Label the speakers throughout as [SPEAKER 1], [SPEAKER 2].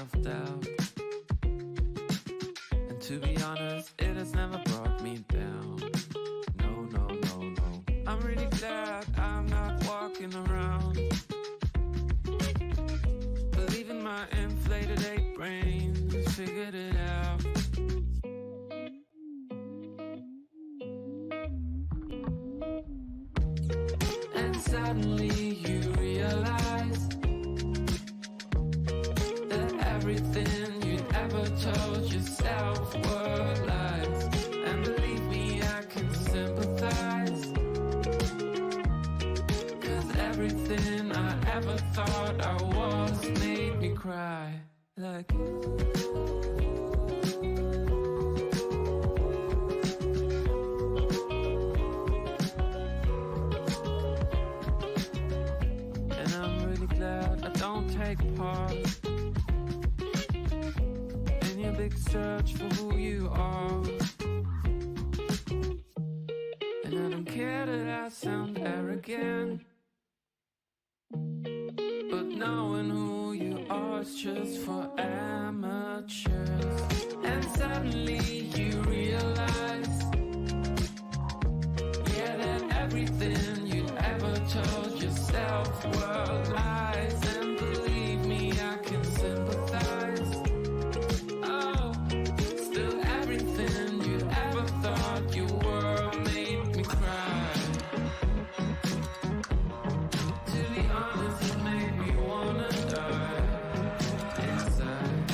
[SPEAKER 1] self-doubt. And to be honest, it has never brought me down. No, no, no, no. I'm really glad I'm not walking around believing my inflated ape brain figured it out. And suddenly you realize that everything you'd ever told yourself were lies. And believe me, I can sympathize, 'cause everything I ever thought I was made me cry. Like and I'm really glad I don't take part in your big search for who you are. And I don't care that I sound arrogant, but knowing who you are is just for amateurs. And suddenly you realize, yeah, that everything you'd ever told yourself were lies. And believe me, I can sympathize. Oh, still everything you ever thought you were made me cry. To be honest, it made me wanna die inside.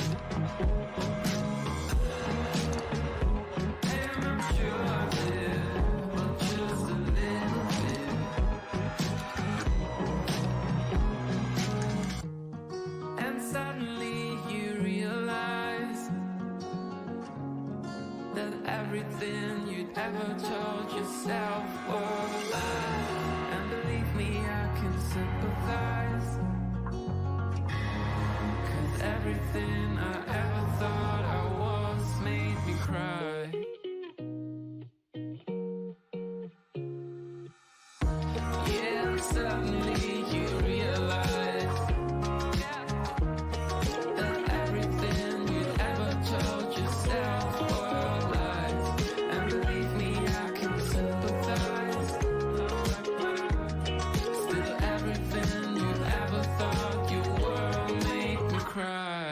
[SPEAKER 1] And I'm sure I did, but just a little bit. And suddenly you realize that everything you'd ever told yourself were lies. And believe me, I can sympathize, 'cause everything I ever thought I was made me cry. Yeah, and suddenly you realize that everything you ever told yourself were lies. And believe me, I can sympathize. Still everything you ever thought you were made me cry.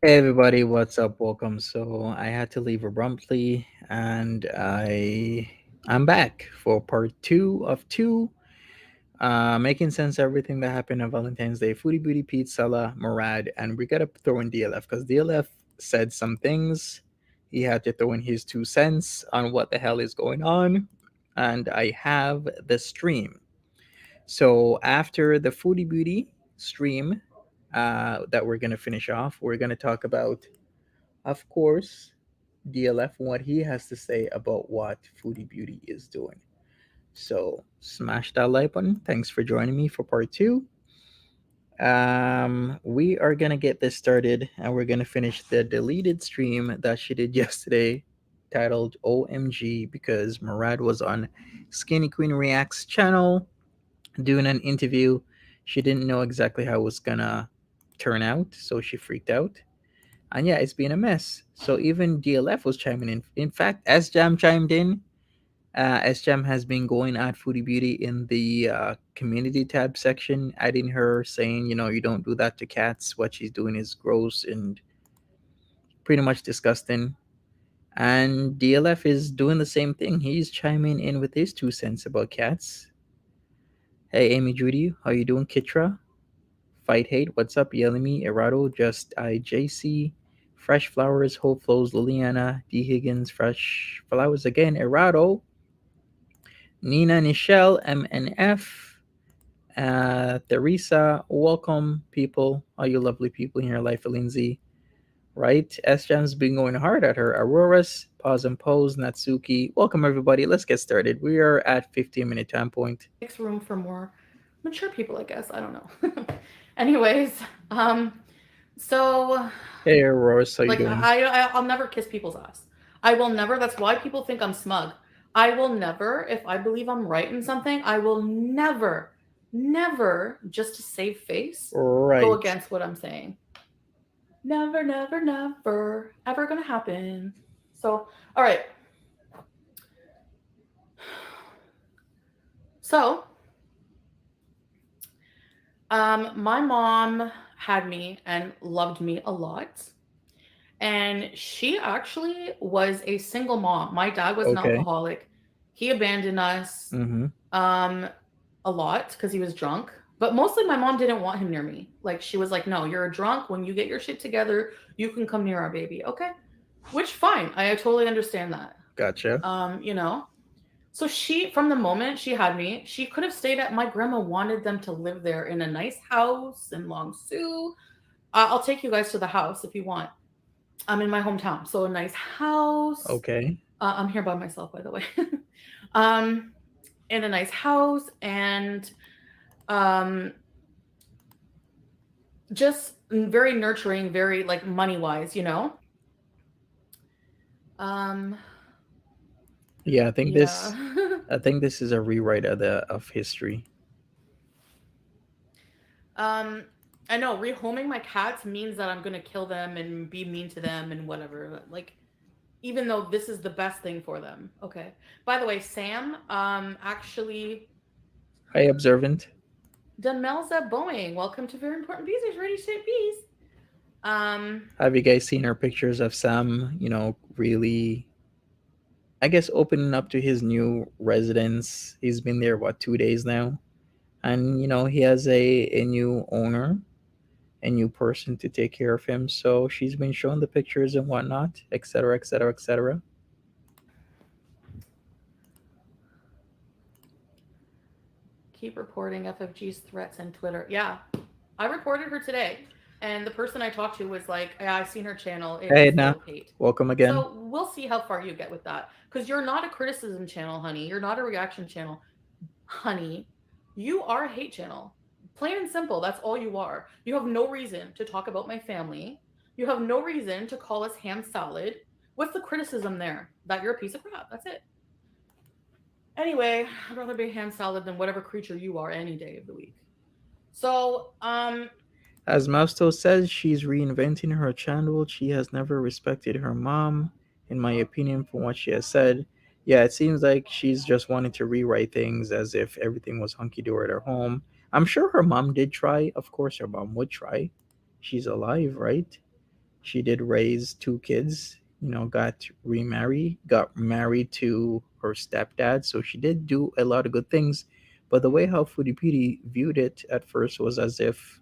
[SPEAKER 2] Hey everybody, what's up? Welcome. So I had to leave abruptly, and I'm back for part two of two, making sense of everything that happened on Valentine's Day. Foodie Beauty, Peetz, Salah Murad, and we gotta throw in DLF because DLF said some things. He had to throw in his 2 cents on what the hell is going on, and I have the stream. So after the Foodie Beauty stream, that we're gonna finish off, we're gonna talk about, of course, DLF, what he has to say about what Foodie Beauty is doing. So smash that like button. Thanks for joining me for part two. We are gonna get this started, and we're gonna finish the deleted stream that she did yesterday, titled "OMG" because Murad was on Skinny Queen Reacts channel doing an interview. She didn't know exactly how it was gonna turn out, so she freaked out. And yeah, it's been a mess. So even DLF was chiming in. In fact, S-Jam chimed in. S-Jam has been going at Foodie Beauty in the community tab section, adding her, saying, you don't do that to cats. What she's doing is gross and pretty much disgusting. And DLF is doing the same thing. He's chiming in with his 2 cents about cats. Hey, Amy Judy, how you doing? Kitra, Fight Hate, what's up? Yelimi, Erado, Just IJC, Fresh Flowers, Hope Flows, Liliana, D Higgins, Fresh Flowers again, Erado, Nina, Nichelle, MNF, Teresa, welcome people, all you lovely people in your life, Lindsay, right? S Jam's been going hard at her. Aurora's, Pause and Pose, Natsuki, welcome everybody. Let's get started. We are at 15-minute time point.
[SPEAKER 3] Makes room for more mature people, I guess. I don't know. Anyways, so
[SPEAKER 2] Hey, Aurora, how you
[SPEAKER 3] like
[SPEAKER 2] doing?
[SPEAKER 3] I'll never kiss people's ass. I will never. That's why people think I'm smug. I will never, if I believe I'm right in something, I will never, just to save face,
[SPEAKER 2] Right.
[SPEAKER 3] go against what I'm saying. Never, ever gonna happen. So, all right. So, my mom had me and loved me a lot. And she actually was a single mom. My dad was an
[SPEAKER 2] Okay.
[SPEAKER 3] alcoholic. He abandoned us
[SPEAKER 2] Mm-hmm.
[SPEAKER 3] a lot because he was drunk. But mostly my mom didn't want him near me. Like she was like, no, you're a drunk. When you get your shit together, you can come near our baby. Okay. Which fine. I totally understand that.
[SPEAKER 2] Gotcha.
[SPEAKER 3] You know. So she, from the moment she had me, she could have stayed at my grandma wanted them to live there in a nice house in Long Sault. I'll take you guys to the house if you want. I'm in my hometown, so a nice house.
[SPEAKER 2] Okay.
[SPEAKER 3] I'm here by myself, by the way. um, in a nice house and um, just very nurturing, very like money wise, you know. Um,
[SPEAKER 2] Yeah, I think
[SPEAKER 3] yeah.
[SPEAKER 2] this is a rewrite of history.
[SPEAKER 3] I know rehoming my cats means that I'm gonna kill them and be mean to them and whatever. Like, even though this is the best thing for them. Okay. By the way, Sam, actually,
[SPEAKER 2] Hi, observant.
[SPEAKER 3] Dunmelza Boeing, welcome to Very Important Bees. Ready to ship bees.
[SPEAKER 2] Have you guys seen our pictures of Sam? Really, I guess, opening up to his new residence. He's been there what 2 days now, and he has a new owner, a new person to take care of him. So she's been showing the pictures and whatnot, etc., etc., etc.
[SPEAKER 3] Keep reporting FFG's threats on Twitter. Yeah, I reported her today, and the person I talked to was like, yeah, "I've seen her channel. It
[SPEAKER 2] Hey,
[SPEAKER 3] is
[SPEAKER 2] Edna,
[SPEAKER 3] full of hate."
[SPEAKER 2] welcome again.
[SPEAKER 3] So we'll see how far you get with that, because you're not a criticism channel, honey. You're not a reaction channel, honey. You are a hate channel. Plain and simple. That's all you are. You have no reason to talk about my family. You have no reason to call us ham salad. What's the criticism there? That you're a piece of crap. That's it. Anyway, I'd rather be ham salad than whatever creature you are any day of the week. So,
[SPEAKER 2] As Mausto says, she's reinventing her channel. She has never respected her mom, in my opinion, from what she has said. Yeah, it seems like she's just wanting to rewrite things as if everything was hunky dory at her home. I'm sure her mom did try. Of course, her mom would try. She's alive, right? She did raise 2 kids, got married to her stepdad. So she did do a lot of good things. But the way how Foodie Beauty viewed it at first was as if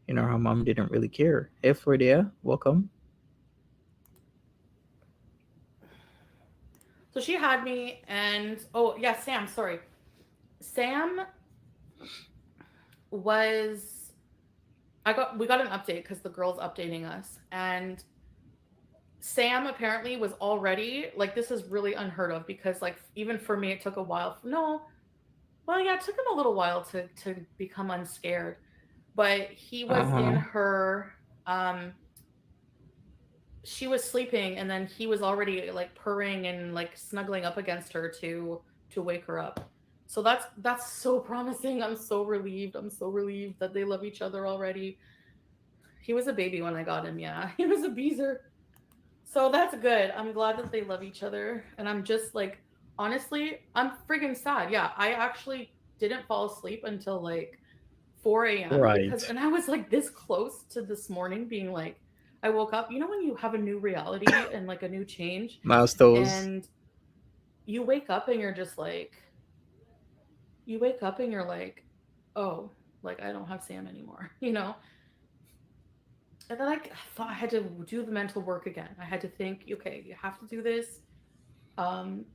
[SPEAKER 2] her mom didn't really care. Hey, Florida, welcome.
[SPEAKER 3] so she had me, and oh yeah, Sam. Sorry, Sam was. We got an update because the girl's updating us, and Sam apparently was already like, this is really unheard of because like even for me it took a while. No, well yeah, it took him a little while to become unscared, but he was in
[SPEAKER 2] Uh-huh.
[SPEAKER 3] her she was sleeping and then he was already like purring and like snuggling up against her to wake her up. So that's so promising. I'm so relieved. I'm so relieved that they love each other already. He was a baby when I got him. Yeah, he was a beezer. So that's good. I'm glad that they love each other. And I'm just like, honestly, I'm friggin' sad. Yeah, I actually didn't fall asleep until like 4 a.m. because,
[SPEAKER 2] Right.
[SPEAKER 3] and I was like this close to this morning being like, I woke up. You know when you have a new reality and like a new change,
[SPEAKER 2] Milestones.
[SPEAKER 3] and you wake up and you're just like, you wake up and you're like, oh, like I don't have Sam anymore, you know? And then I thought I had to do the mental work again. I had to think, okay, you have to do this.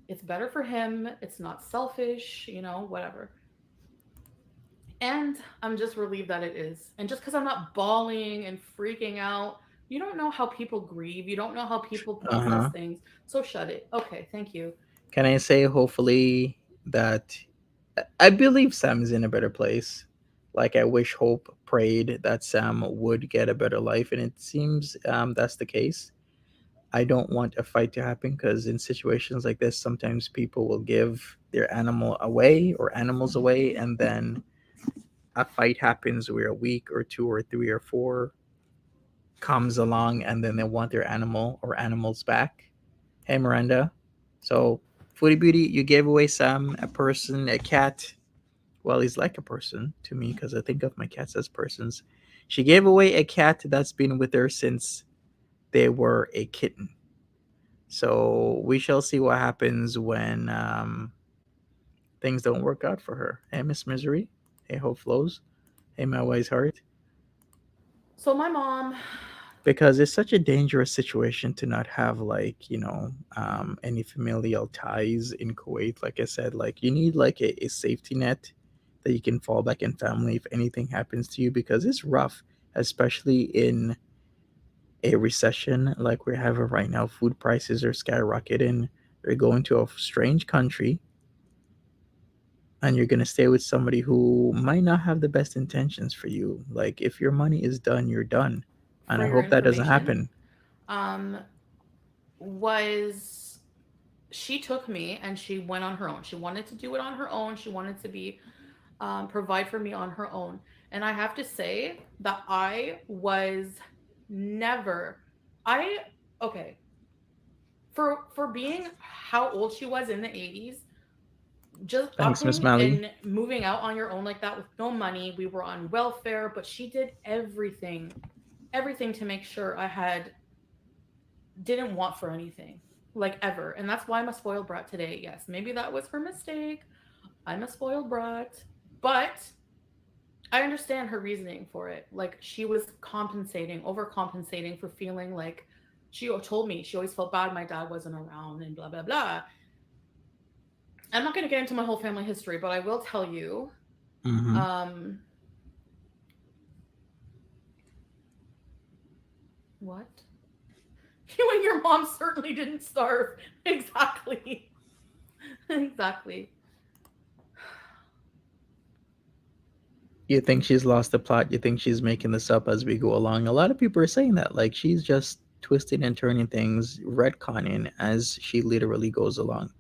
[SPEAKER 3] It's better for him. It's not selfish, you know, whatever. And I'm just relieved that it is. And just because I'm not bawling and freaking out, you don't know how people grieve. You don't know how people
[SPEAKER 2] Uh
[SPEAKER 3] process
[SPEAKER 2] huh.
[SPEAKER 3] things. So shut it. Okay, thank you.
[SPEAKER 2] Can I say hopefully that I believe Sam is in a better place. Like I wish, hope, prayed that Sam would get a better life, and it seems that's the case. I don't want a fight to happen because in situations like this, sometimes people will give their animal away or animals away, and then a fight happens where a week or two or three or four comes along, and then they want their animal or animals back. Hey, Miranda. So, Foodie Beauty, you gave away Sam, a person, a cat. Well, he's like a person to me because I think of my cats as persons. She gave away a cat that's been with her since they were a kitten. So we shall see what happens when things don't work out for her. Hey, Miss Misery. Hey, Hope Flows. Hey, my wise heart.
[SPEAKER 3] So my mom,
[SPEAKER 2] Because it's such a dangerous situation to not have like any familial ties in Kuwait. Like I said, like you need like a safety net that you can fall back in family if anything happens to you because it's rough, especially in a recession like we're having right now. Food prices are skyrocketing. You're going to a strange country and you're going to stay with somebody who might not have the best intentions for you. Like if your money is done, you're done. And
[SPEAKER 3] for
[SPEAKER 2] I
[SPEAKER 3] your
[SPEAKER 2] hope that doesn't
[SPEAKER 3] information,
[SPEAKER 2] happen.
[SPEAKER 3] um, was she took me and she went on her own. She wanted to do it on her own. She wanted to be provide for me on her own. And I have to say that I was never I okay for being how old she was in the 80s, just
[SPEAKER 2] Thanks, Miss
[SPEAKER 3] upping
[SPEAKER 2] Mally.
[SPEAKER 3] and moving out on your own like that with no money. We were on welfare, but she did everything to make sure I had didn't want for anything like ever. And that's why I'm a spoiled brat today. Yes, maybe that was her mistake. I'm a spoiled brat, but I understand her reasoning for it. Like she was compensating, overcompensating for feeling like she told me she always felt bad my dad wasn't around and blah blah blah. I'm not going to get into my whole family history, but I will tell you
[SPEAKER 2] Mm-hmm.
[SPEAKER 3] um what? You and your mom certainly didn't starve. Exactly. Exactly.
[SPEAKER 2] You think she's lost the plot? You think she's making this up as we go along? A lot of people are saying that. Like she's just twisting and turning things, retconning as she literally goes along.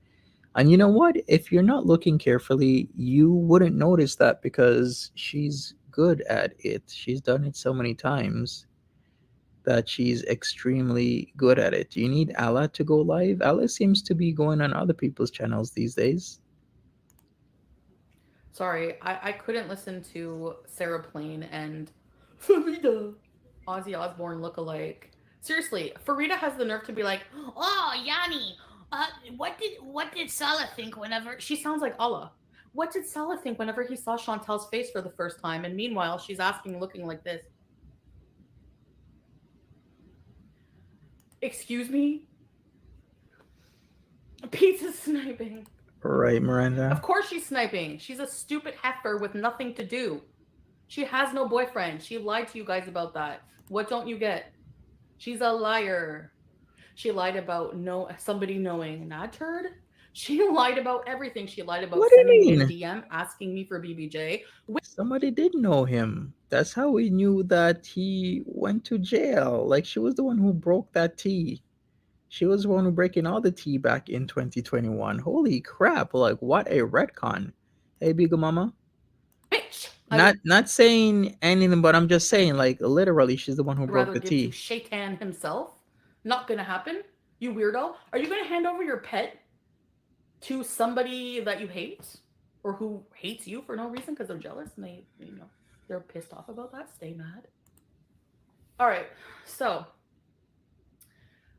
[SPEAKER 2] And you know what? If you're not looking carefully, you wouldn't notice that because she's good at it. She's done it so many times that she's extremely good at it. Do you need Allah to go live? Allah seems to be going on other people's channels these days.
[SPEAKER 3] Sorry, I couldn't listen to Sarah Plain and Farida, Ozzy Osbourne look-alike. Seriously, Farida has the nerve to be like, "Oh, Yanni, what did Salah think whenever she sounds like Allah? What did Salah think whenever he saw Chantel's face for the first time?" And meanwhile, she's asking, looking like this. Excuse me, Peetz is sniping.
[SPEAKER 2] Right,
[SPEAKER 3] Of
[SPEAKER 2] Miranda?
[SPEAKER 3] course she's sniping. She's a stupid heifer with nothing to do. She has no boyfriend. She lied to you guys about that. What don't you get? She's a liar. She lied about somebody knowing that turd. She lied about everything. She lied about
[SPEAKER 2] What do
[SPEAKER 3] sending
[SPEAKER 2] you
[SPEAKER 3] me a
[SPEAKER 2] mean?
[SPEAKER 3] DM asking me for BBJ.
[SPEAKER 2] Somebody did know him. That's how we knew that he went to jail. Like she was the one who broke that tea. She was the one who breaking all the tea back in 2021. Holy crap! Like what a retcon. Hey, Big Mama.
[SPEAKER 3] Which I would
[SPEAKER 2] Not saying anything, but I'm just saying like literally, she's the one who broke
[SPEAKER 3] rather
[SPEAKER 2] the
[SPEAKER 3] give to
[SPEAKER 2] tea.
[SPEAKER 3] Shaitan himself. Not gonna happen. You weirdo. Are you gonna hand over your pet to somebody that you hate or who hates you for no reason because they're jealous and they're pissed off about that? Stay mad. All right. So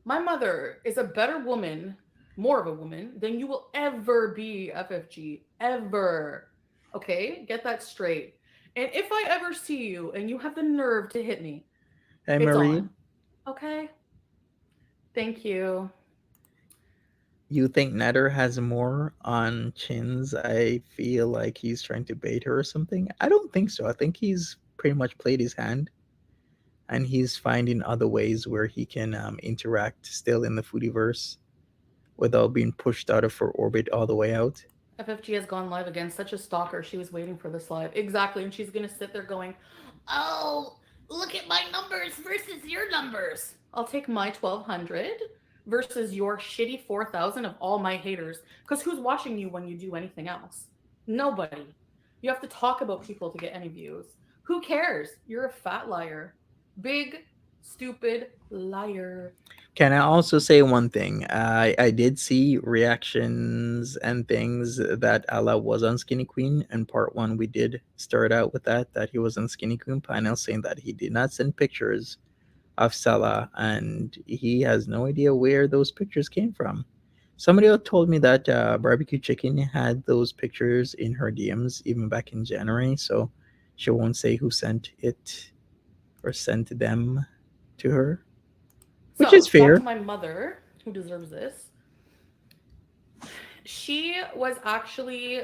[SPEAKER 3] My mother is a better woman, more of a woman, than you will ever be, FFG. Ever. Okay? Get that straight. And if I ever see you and you have the nerve to hit me,
[SPEAKER 2] Hey,
[SPEAKER 3] it's
[SPEAKER 2] Marie,
[SPEAKER 3] on. Okay? Thank you.
[SPEAKER 2] you think Netter has more on chins? I feel like he's trying to bait her or something. I don't think so. I think he's pretty much played his hand and he's finding other ways where he can interact still in the foodieverse without being pushed out of her orbit all the way out.
[SPEAKER 3] FFG has gone live again. Such a stalker. She was waiting for this live. Exactly. And she's going to sit there going, oh, look at my numbers versus your numbers. I'll take my 1,200 versus your shitty 4,000 of all my haters. Because who's watching you when you do anything else? Nobody. You have to talk about people to get any views. Who cares? You're a fat liar. Big, stupid liar.
[SPEAKER 2] Can I also say one thing? I did see reactions and things that Allah was on Skinny Queen. And part one, we did start out with that he was on Skinny Queen panel saying that he did not send pictures of Salah and he has no idea where those pictures came from. Somebody else told me that Barbecue Chicken had those pictures in her DMs even back in January. So she won't say who sent it or sent them to her, which
[SPEAKER 3] So,
[SPEAKER 2] is
[SPEAKER 3] back
[SPEAKER 2] fair.
[SPEAKER 3] to my mother, who deserves this. She was actually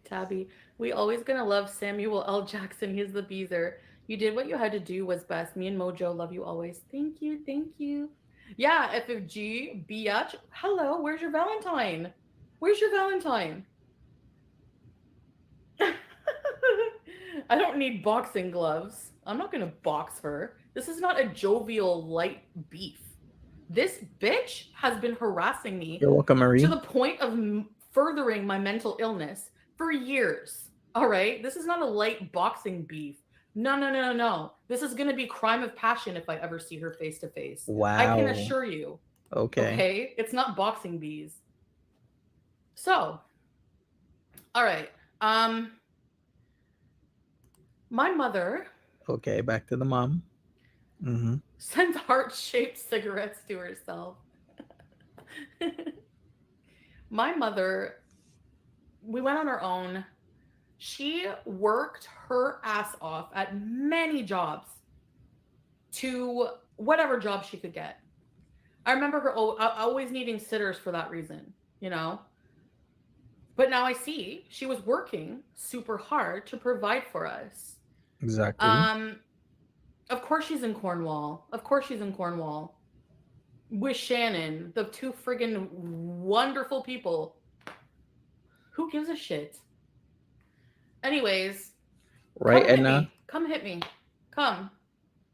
[SPEAKER 3] Tabby. We always gonna love Samuel L. Jackson. He's the Beezer. You did what you had to do was best. Me and Mojo love you always. Thank you, thank you. Yeah, FFG, biatch. Hello, where's your Valentine? Where's your Valentine? I don't need boxing gloves. I'm not gonna box her. This is not a jovial light beef. This bitch has been harassing me
[SPEAKER 2] You're welcome,
[SPEAKER 3] to
[SPEAKER 2] Marie.
[SPEAKER 3] the point of furthering my mental illness for years. All right? This is not a light boxing beef. No, no, no, no, no. This is going to be crime of passion if I ever see her face to face. I can
[SPEAKER 2] Wow.
[SPEAKER 3] assure you.
[SPEAKER 2] Okay.
[SPEAKER 3] Okay? It's not boxing bees. So, all right. My mother
[SPEAKER 2] Okay, back to the mom. Mm-hmm.
[SPEAKER 3] sends heart-shaped cigarettes to herself. My mother, we went on our own. She worked her ass off at many jobs to whatever job she could get. I remember her always needing sitters for that reason, you know? But now I see she was working super hard to provide for us.
[SPEAKER 2] Exactly.
[SPEAKER 3] Of course she's in Cornwall. Of course she's in Cornwall. With Shannon, the two friggin' wonderful people. Who gives a shit? Anyways,
[SPEAKER 2] Right,
[SPEAKER 3] come hit
[SPEAKER 2] Edna?
[SPEAKER 3] me. Come hit me. Come.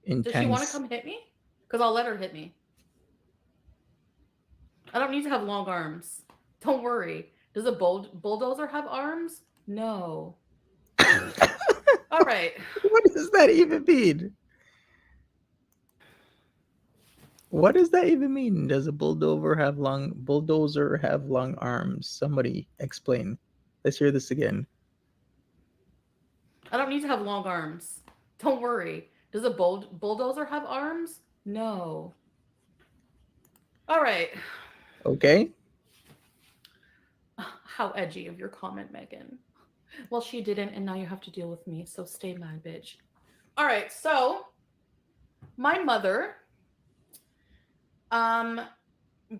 [SPEAKER 2] Intense.
[SPEAKER 3] Does she want to come hit me? Because I'll let her hit me. I don't need to have long arms. Don't worry. Does a bulldozer have arms? No. All right.
[SPEAKER 2] What does that even mean? What does that even mean? Does a bulldozer have long arms? Somebody explain. Let's hear this again.
[SPEAKER 3] I don't need to have long arms. Don't worry. Does a bulldozer have arms? No. All right.
[SPEAKER 2] Okay.
[SPEAKER 3] How edgy of your comment, Megan. Well, she didn't, and now you have to deal with me, so stay mad, bitch. All right, so my mother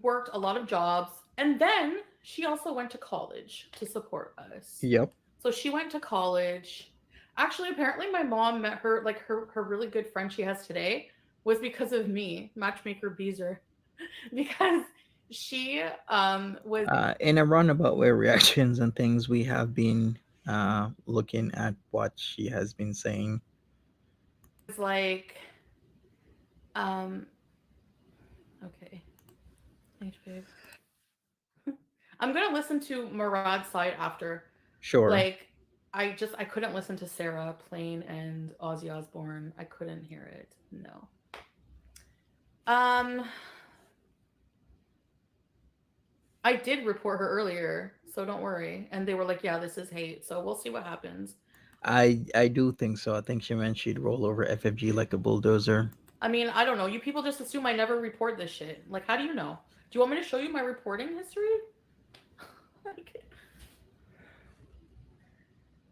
[SPEAKER 3] worked a lot of jobs, and then she also went to college to support us.
[SPEAKER 2] Yep.
[SPEAKER 3] So she went to college. Actually, apparently my mom met her, like her really good friend she has today was because of me, matchmaker Beezer, because she was
[SPEAKER 2] in a roundabout way reactions and things, we have been looking at what she has been saying.
[SPEAKER 3] like okay. Thanks, babe. I'm gonna listen to Murad's side after.
[SPEAKER 2] Sure.
[SPEAKER 3] Like I couldn't listen to Sarah Plain and Ozzy Osbourne. I couldn't hear it. No. I did report her earlier, so don't worry. And they were like, yeah, this is hate. So we'll see what happens.
[SPEAKER 2] I do think so. I think she meant she'd roll over FFG like a bulldozer.
[SPEAKER 3] I mean, I don't know. You people just assume I never report this shit. Like, how do you know? Do you want me to show you my reporting history? Like,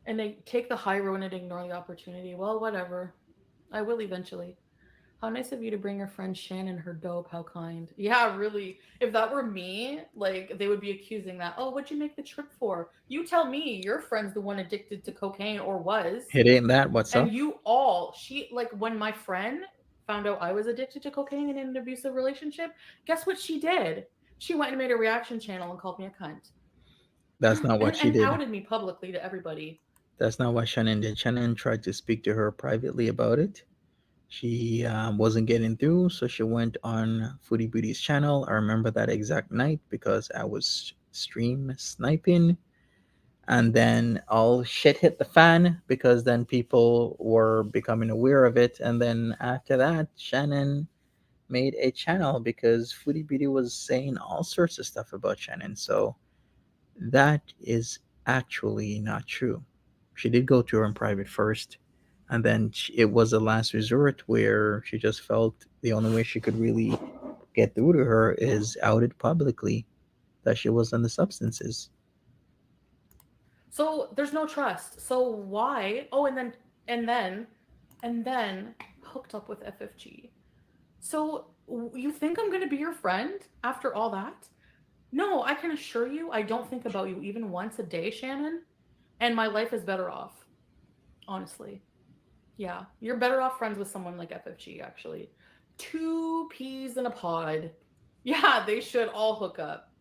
[SPEAKER 3] and they take the high road and ignore the opportunity. Well, whatever. I will eventually. How nice of you to bring your friend Shannon her dope. How kind. Yeah, really. If that were me, like they would be accusing that. Oh, what'd you make the trip for? You tell me. Your friend's the one addicted to cocaine or was.
[SPEAKER 2] It ain't that. What's
[SPEAKER 3] And
[SPEAKER 2] up?
[SPEAKER 3] you all, she like when my friend found out I was addicted to cocaine and in an abusive relationship, guess what she did? She went and made a reaction channel and called me a cunt.
[SPEAKER 2] That's not what she
[SPEAKER 3] And
[SPEAKER 2] did.
[SPEAKER 3] outed me publicly to everybody.
[SPEAKER 2] That's not what Shannon did. Shannon tried to speak to her privately about it. She wasn't getting through, so she went on Foodie Beauty's channel. I remember that exact night because I was stream sniping, and then all shit hit the fan because then people were becoming aware of it, and then after that, Shannon made a channel because Foodie Beauty was saying all sorts of stuff about Shannon. So that is actually not true. She did go to her in private first, and then it was a last resort where she just felt the only way she could really get through to her is outed publicly that she was on the substances.
[SPEAKER 3] So there's no trust. So why? Oh, and then hooked up with FFG. So you think I'm going to be your friend after all that? No, I can assure you I don't think about you even once a day, Shannon, and my life is better off, honestly. Yeah, you're better off friends with someone like FFG actually. Two peas in a pod. Yeah, they should all hook up.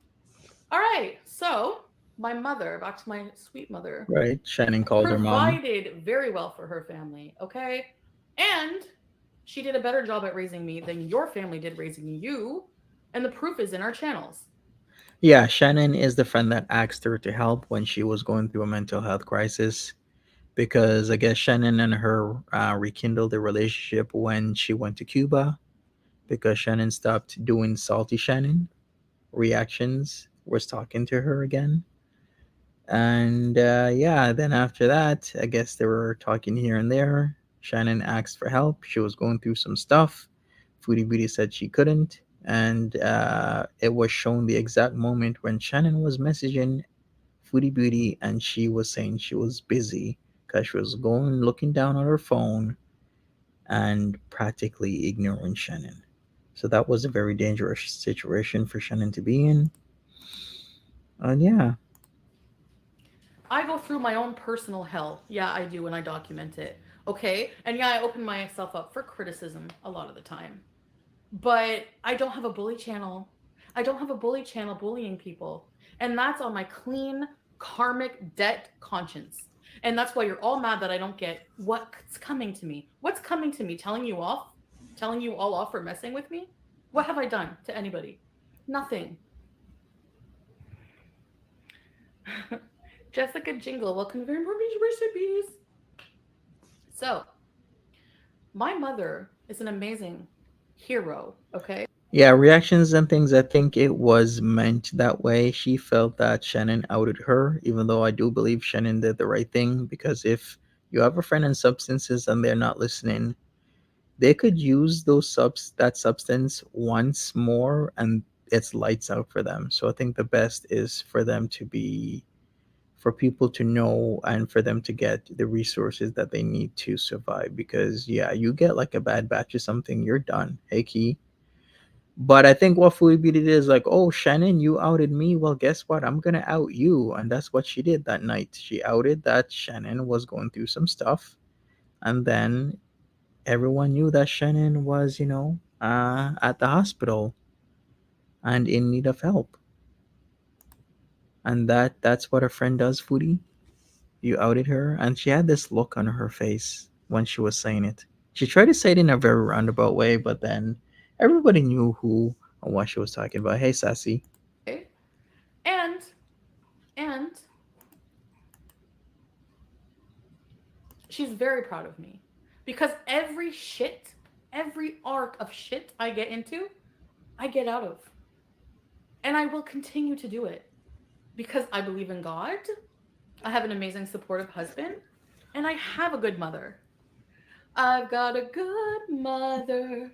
[SPEAKER 3] All right. So, my mother, back to my sweet mother,
[SPEAKER 2] Right? Shannon called her mom.
[SPEAKER 3] provided very well for her family, okay? And she did a better job at raising me than your family did raising you. And the proof is in our channels.
[SPEAKER 2] Yeah, Shannon is the friend that asked her to help when she was going through a mental health crisis because I guess Shannon and her rekindled the relationship when she went to Cuba because Shannon stopped doing salty Shannon reactions, was talking to her again. And yeah, then after that, I guess they were talking here and there. Shannon asked for help. She was going through some stuff. Foodie Beauty said she couldn't. And it was shown the exact moment when Shannon was messaging Foodie Beauty and she was saying she was busy because she was going looking down on her phone and practically ignoring Shannon. So that was a very dangerous situation for Shannon to be in. And yeah,
[SPEAKER 3] I go through my own personal hell. Yeah, I do, and I document it. Okay? And yeah, I open myself up for criticism a lot of the time. But I don't have a bully channel. I don't have a bully channel bullying people. And that's on my clean karmic debt conscience. And that's why you're all mad that I don't get what's coming to me. What's coming to me? Telling you off? Telling you all off for messing with me? What have I done to anybody? Nothing. Jessica Jingle, welcome to Very Important Recipes. So, my mother is an amazing hero, okay?
[SPEAKER 2] yeah, reactions and things. I think it was meant that way. She felt that Shannon outed her, even though I do believe Shannon did the right thing. Because if you have a friend in substances and they're not listening, they could use that substance once more, and it's lights out for them. So I think the best is for people to know and for them to get the resources that they need to survive. Because yeah, you get like a bad batch of something, you're done. Hey, Key. But I think what Phoebe did is like, oh, Shannon, you outed me. Well, guess what? I'm going to out you. And that's what she did that night. She outed that Shannon was going through some stuff. And then everyone knew that Shannon was, at the hospital and in need of help. And that's what a friend does, Foodie. You outed her. And she had this look on her face when she was saying it. She tried to say it in a very roundabout way, but then everybody knew who and what she was talking about. Hey, Sassy.
[SPEAKER 3] And and she's very proud of me because every arc of shit I get into, I get out of. And I will continue to do it because I believe in God. I have an amazing supportive husband and I have a good mother. I've got a good mother.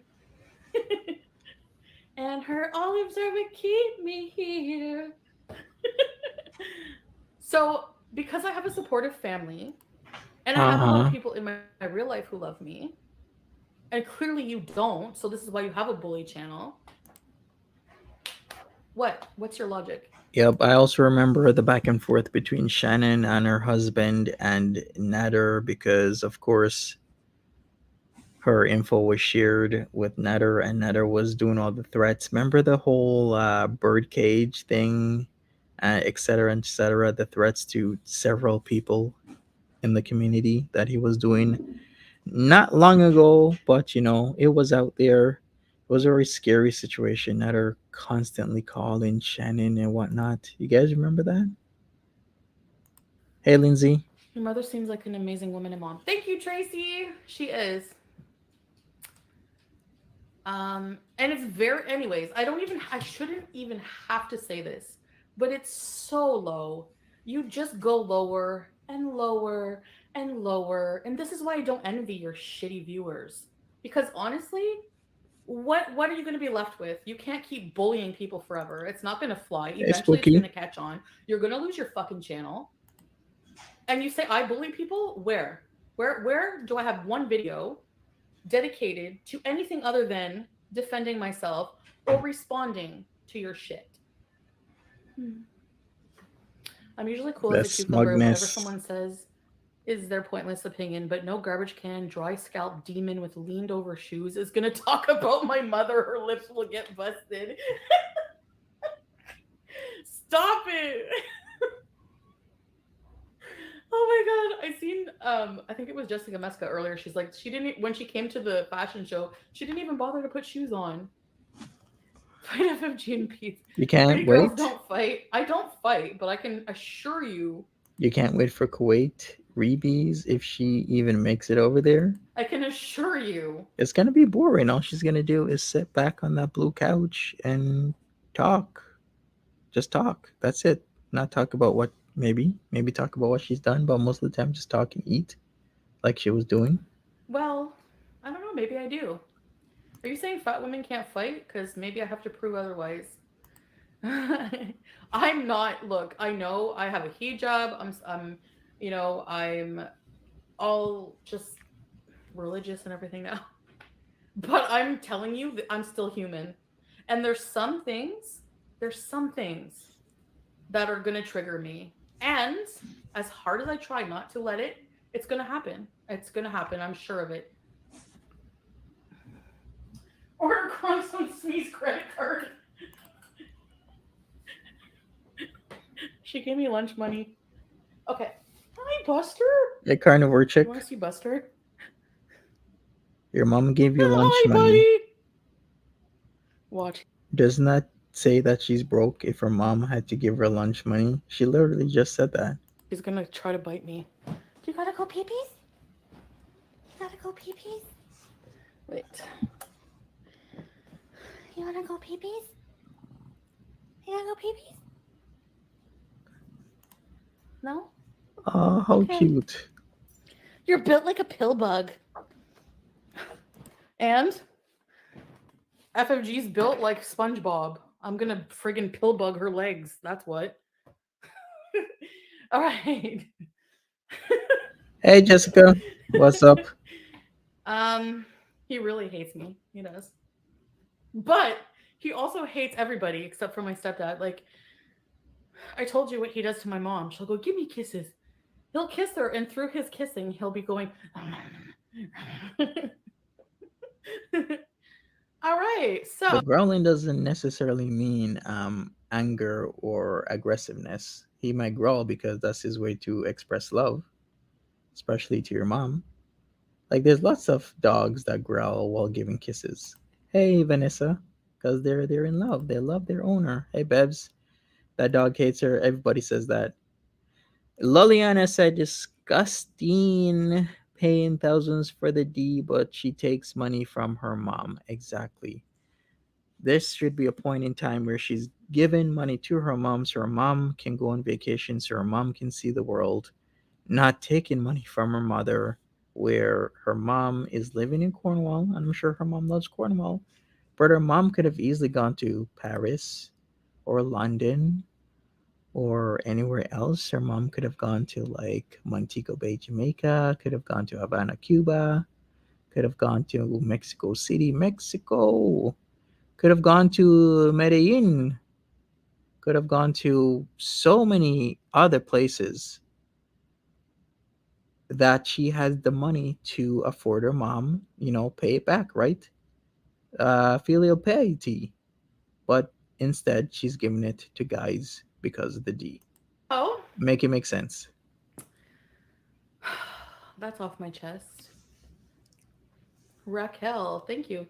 [SPEAKER 3] And her olives are what keep me here. So, because I have a supportive family and I
[SPEAKER 2] Uh
[SPEAKER 3] have a lot of
[SPEAKER 2] huh.
[SPEAKER 3] people in my real life who love me, and clearly you don't, so this is why you have a bully channel. What? What's your logic?
[SPEAKER 2] Yep. I also remember the back and forth between Shannon and her husband and Nader because, of course, her info was shared with Nader, and Nader was doing all the threats. Remember the whole birdcage thing, et cetera, et cetera, the threats to several people in the community that he was doing not long ago, but it was out there. It was a very scary situation. Nader constantly calling Shannon and whatnot. You guys remember that? Hey, Lindsay.
[SPEAKER 3] Your mother seems like an amazing woman and mom. Thank you, Tracy. She is. And it's very, anyways, I shouldn't even have to say this, but it's so low. You just go lower and lower and lower. And this is why I don't envy your shitty viewers. Because honestly, what are you going to be left with? You can't keep bullying people forever. It's not going to fly.
[SPEAKER 2] Hey,
[SPEAKER 3] Eventually, it's going
[SPEAKER 2] Spooky.
[SPEAKER 3] to catch on. You're going to lose your fucking channel. And you say I bully people? Where? Where do I have one video dedicated to anything other than defending myself or responding to your shit? Hmm. I'm usually cool as
[SPEAKER 2] The
[SPEAKER 3] a cucumber. Whatever
[SPEAKER 2] smugness.
[SPEAKER 3] someone says is their pointless opinion, but no garbage can, dry scalp demon with leaned over shoes is gonna talk about my mother. Her lips will get busted. Stop it. Oh my god, I seen I think it was Jessica Meska earlier. She's like she didn't when she came to the fashion show, she didn't even bother to put shoes on. Fight FFG and Peetz.
[SPEAKER 2] You
[SPEAKER 3] Pretty
[SPEAKER 2] can't
[SPEAKER 3] girls
[SPEAKER 2] wait.
[SPEAKER 3] don't fight. I don't fight, but I can assure you,
[SPEAKER 2] You can't wait for Kuwait Reebies if she even makes it over there.
[SPEAKER 3] I can assure you.
[SPEAKER 2] It's gonna be boring. All she's gonna do is sit back on that blue couch and talk. Just talk. That's it. Not talk about what maybe talk about what she's done, but most of the time just talk and eat like she was doing.
[SPEAKER 3] Well, I don't know, maybe I do. Are you saying fat women can't fight? Because maybe I have to prove otherwise. I'm not. Look, I know I have a hijab. I'm all just religious and everything now. But I'm telling you that I'm still human. And there's some things that are going to trigger me. And as hard as I try not to let it, it's going to happen. It's going to happen. I'm sure of it. Order crumbs on Smee's credit card. She gave me lunch money. Okay. Hi, Buster.
[SPEAKER 2] Hey, carnivore
[SPEAKER 3] You
[SPEAKER 2] chick,
[SPEAKER 3] want to see Buster?
[SPEAKER 2] your mom gave you lunch
[SPEAKER 3] Hi,
[SPEAKER 2] money.
[SPEAKER 3] buddy. Watch.
[SPEAKER 2] Doesn't that say that she's broke if her mom had to give her lunch money? She literally just said that.
[SPEAKER 3] He's gonna try to bite me. You gotta go pee pees? You gotta go pee pees? Wait. You wanna go pee pees? You gotta go pee pees? No?
[SPEAKER 2] Oh, how
[SPEAKER 3] Okay.
[SPEAKER 2] cute.
[SPEAKER 3] You're built like a pill bug. And FFG's built like SpongeBob. I'm gonna friggin' pill bug her legs. That's what. All right.
[SPEAKER 2] Hey, Jessica, what's up?
[SPEAKER 3] He really hates me. He does. But he also hates everybody except for my stepdad. Like, I told you what he does to my mom. She'll go, give me kisses. He'll kiss her, and through his kissing, he'll be going. All right,
[SPEAKER 2] The
[SPEAKER 3] so
[SPEAKER 2] growling doesn't necessarily mean anger or aggressiveness. He might growl because that's his way to express love, especially to your mom. Like there's lots of dogs that growl while giving kisses. Hey, Vanessa, because they're in love. They love their owner. Hey, Bebs, that dog hates her. Everybody says that. Liliana said disgusting, paying thousands for the D, but she takes money from her mom. Exactly. This should be a point in time where she's given money to her mom so her mom can go on vacation, so her mom can see the world, not taking money from her mother, where her mom is living in Cornwall. And I'm sure her mom loves Cornwall, But her mom could have easily gone to Paris or London or anywhere else. Her mom could have gone to like Montego Bay, Jamaica, could have gone to Havana, Cuba, could have gone to Mexico City, Mexico, could have gone to Medellin, could have gone to so many other places that she has the money to afford her mom, pay it back, right? Filial piety. But instead, she's giving it to guys because of the D.
[SPEAKER 3] Oh,
[SPEAKER 2] Make it make sense.
[SPEAKER 3] that's off my chest. Raquel, thank you.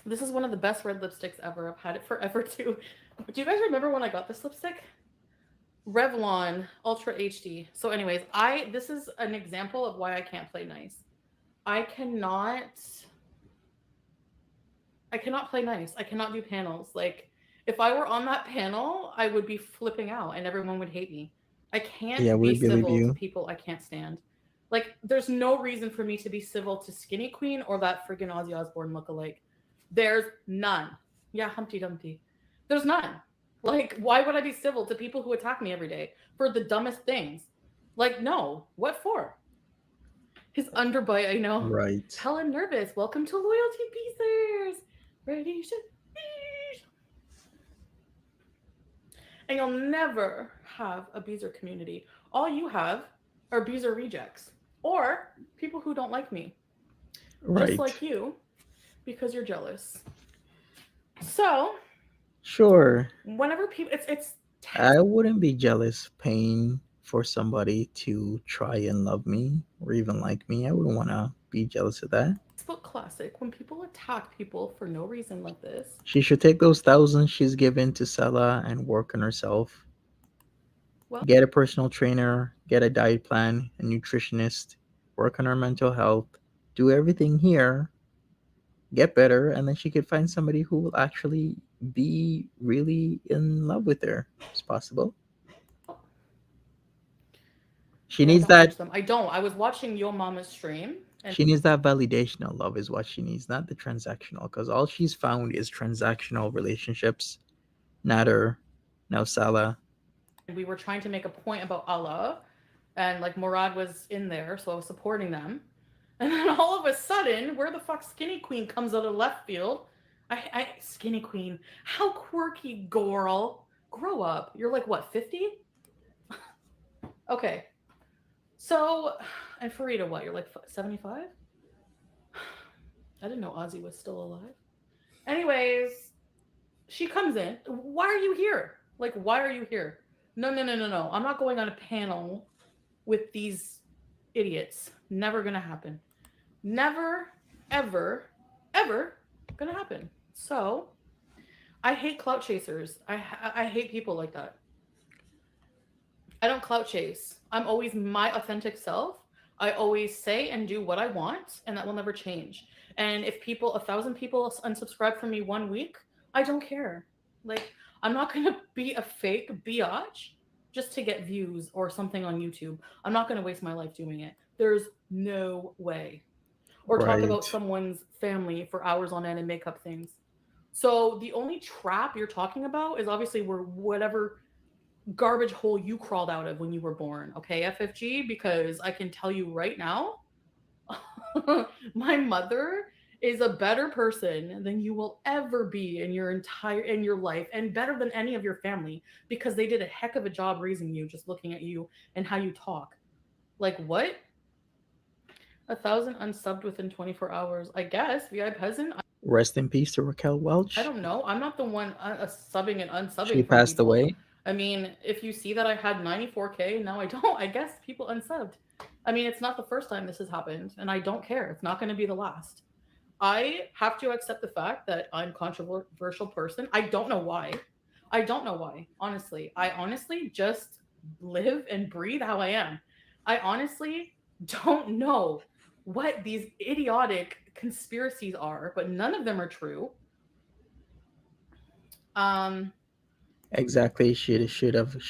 [SPEAKER 3] This is one of the best red lipsticks ever. I've had it forever too. Do you guys remember when I got this lipstick? Revlon Ultra HD. So anyways, this is an example of why I can't play nice. I cannot play nice. I cannot do panels. Like if I were on that panel, I would be flipping out and everyone would hate me. I can't
[SPEAKER 2] Yeah, we
[SPEAKER 3] be
[SPEAKER 2] believe
[SPEAKER 3] civil to
[SPEAKER 2] you.
[SPEAKER 3] people I can't stand. Like there's no reason for me to be civil to Skinny Queen or that freaking Ozzy Osbourne lookalike. There's none. Yeah, Humpty Dumpty. There's none. Like, why would I be civil to people who attack me every day for the dumbest things? Like, no. What for? His underbite, I know.
[SPEAKER 2] Right.
[SPEAKER 3] Hella nervous. Welcome to Loyalty Piecers. Ready to be. And you'll never have a Beezer community. All you have are Beezer rejects or people who don't like me.
[SPEAKER 2] Right.
[SPEAKER 3] Just like you, because you're jealous. So,
[SPEAKER 2] Sure.
[SPEAKER 3] whenever people, it's
[SPEAKER 2] I wouldn't be jealous paying for somebody to try and love me or even like me. I wouldn't want to be jealous of that.
[SPEAKER 3] Facebook classic when people attack people for no reason like this.
[SPEAKER 2] She should take those thousands she's given to Salah and work on herself.
[SPEAKER 3] Well,
[SPEAKER 2] Get a personal trainer, get a diet plan, a nutritionist, work on her mental health, do everything here, get better, and then she could find somebody who will actually be really in love with her. It's possible. She
[SPEAKER 3] no,
[SPEAKER 2] needs
[SPEAKER 3] don't
[SPEAKER 2] that.
[SPEAKER 3] judge them. I don't. I was watching Yo Mama's stream, and
[SPEAKER 2] She needs that validational love, is what she needs, not the transactional. Because all she's found is transactional relationships. Not her, no Salah.
[SPEAKER 3] we were trying to make a point about Allah, and like Murad was in there, so I was supporting them. And then all of a sudden, where the fuck Skinny Queen comes out of left field? Skinny Queen, how quirky, girl. Grow up. You're like what, 50? Okay. So, and Farida, what? You're like 75? I didn't know Ozzy was still alive. Anyways, she comes in. Why are you here? Like, why are you here? No. I'm not going on a panel with these idiots. Never gonna happen. Never, ever, ever gonna happen. So, I hate clout chasers. I hate people like that. I don't clout chase. I'm always my authentic self. I always say and do what I want, and that will never change. And if 1,000 people unsubscribe from me 1 week, I don't care. Like, I'm not gonna be a fake biatch just to get views or something on YouTube. I'm not gonna waste my life doing it. There's no way. Or talk about someone's family for hours on end and make up things. So the only trap you're talking about is obviously whatever garbage hole you crawled out of when you were born, okay, FFG? Because I can tell you right now, my mother is a better person than you will ever be in your life, and better than any of your family, because they did a heck of a job raising you, just looking at you and how you talk. Like, what? 1,000 unsubbed within 24 hours. I guess. VI Peasant.
[SPEAKER 2] Rest in peace to Raquel Welch.
[SPEAKER 3] I don't know. I'm not the one subbing and unsubbing.
[SPEAKER 2] She passed away.
[SPEAKER 3] I mean, if you see that I had 94K, now I don't. I guess people unsubbed. I mean, it's not the first time this has happened, and I don't care. It's not going to be the last. I have to accept the fact that I'm a controversial person. I don't know why. Honestly. I honestly just live and breathe how I am. I honestly don't know what these idiotic conspiracies are, but none of them are true.
[SPEAKER 2] Exactly. She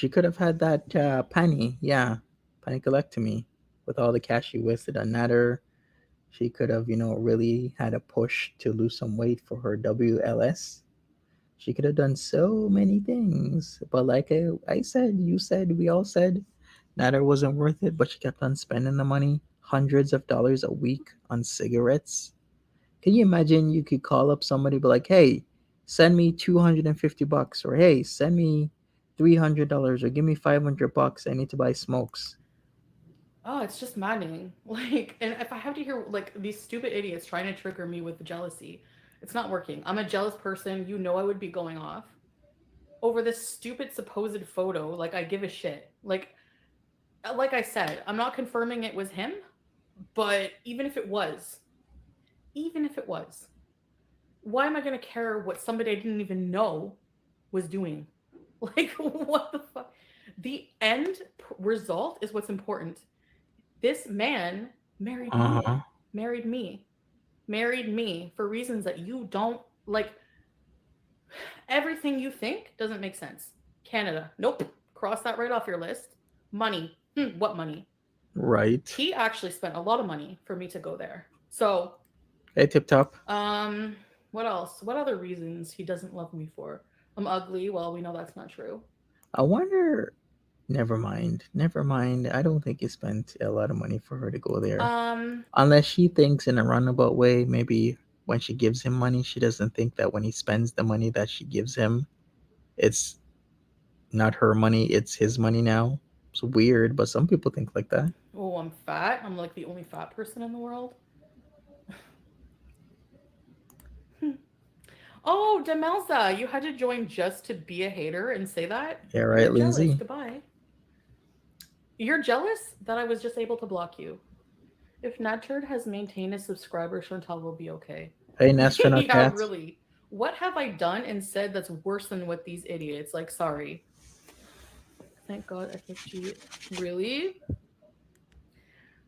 [SPEAKER 2] could have had that penny. Yeah, pennycolectomy with all the cash she wasted on Natter. She could have, really had a push to lose some weight for her WLS. She could have done so many things. But like I said, you said, we all said, Nader wasn't worth it, but she kept on spending the money, hundreds of dollars a week on cigarettes. Can you imagine you could call up somebody, be like, hey, send me $250, or hey, send me $300, or give me $500. I need to buy smokes.
[SPEAKER 3] Oh, it's just maddening. Like, and if I have to hear like these stupid idiots trying to trigger me with jealousy, it's not working. I'm a jealous person. You know I would be going off over this stupid supposed photo. Like I give a shit. Like I said, I'm not confirming it was him, but even if it was, why am I going to care what somebody I didn't even know was doing? Like, what the fuck? The end result is what's important. This man married
[SPEAKER 2] Uh
[SPEAKER 3] me,
[SPEAKER 2] huh.
[SPEAKER 3] married me, married me for reasons that you don't like. Everything you think doesn't make sense. Canada, nope. Cross that right off your list. Money, what money?
[SPEAKER 2] Right.
[SPEAKER 3] He actually spent a lot of money for me to go there. So,
[SPEAKER 2] Hey, Tip Top.
[SPEAKER 3] um, what else? What other reasons he doesn't love me for? I'm ugly. Well, we know that's not true.
[SPEAKER 2] I wonder. Never mind. Never mind. I don't think he spent a lot of money for her to go there.
[SPEAKER 3] Um,
[SPEAKER 2] Unless she thinks in a roundabout way, maybe when she gives him money, she doesn't think that when he spends the money that she gives him, it's not her money, it's his money now. It's weird, but some people think like that.
[SPEAKER 3] oh, I'm fat. I'm like the only fat person in the world. Oh, Demelza, you had to join just to be a hater and say that?
[SPEAKER 2] Yeah,
[SPEAKER 3] You're
[SPEAKER 2] right,
[SPEAKER 3] jealous.
[SPEAKER 2] Lindsay?
[SPEAKER 3] Goodbye. You're jealous that I was just able to block you. If Natcherd has maintained his subscriber, Chantal will be okay.
[SPEAKER 2] Hey, Astronaut
[SPEAKER 3] Yeah,
[SPEAKER 2] Cat.
[SPEAKER 3] really. What have I done and said that's worse than what these idiots? Like, sorry. Thank God SFG. Really?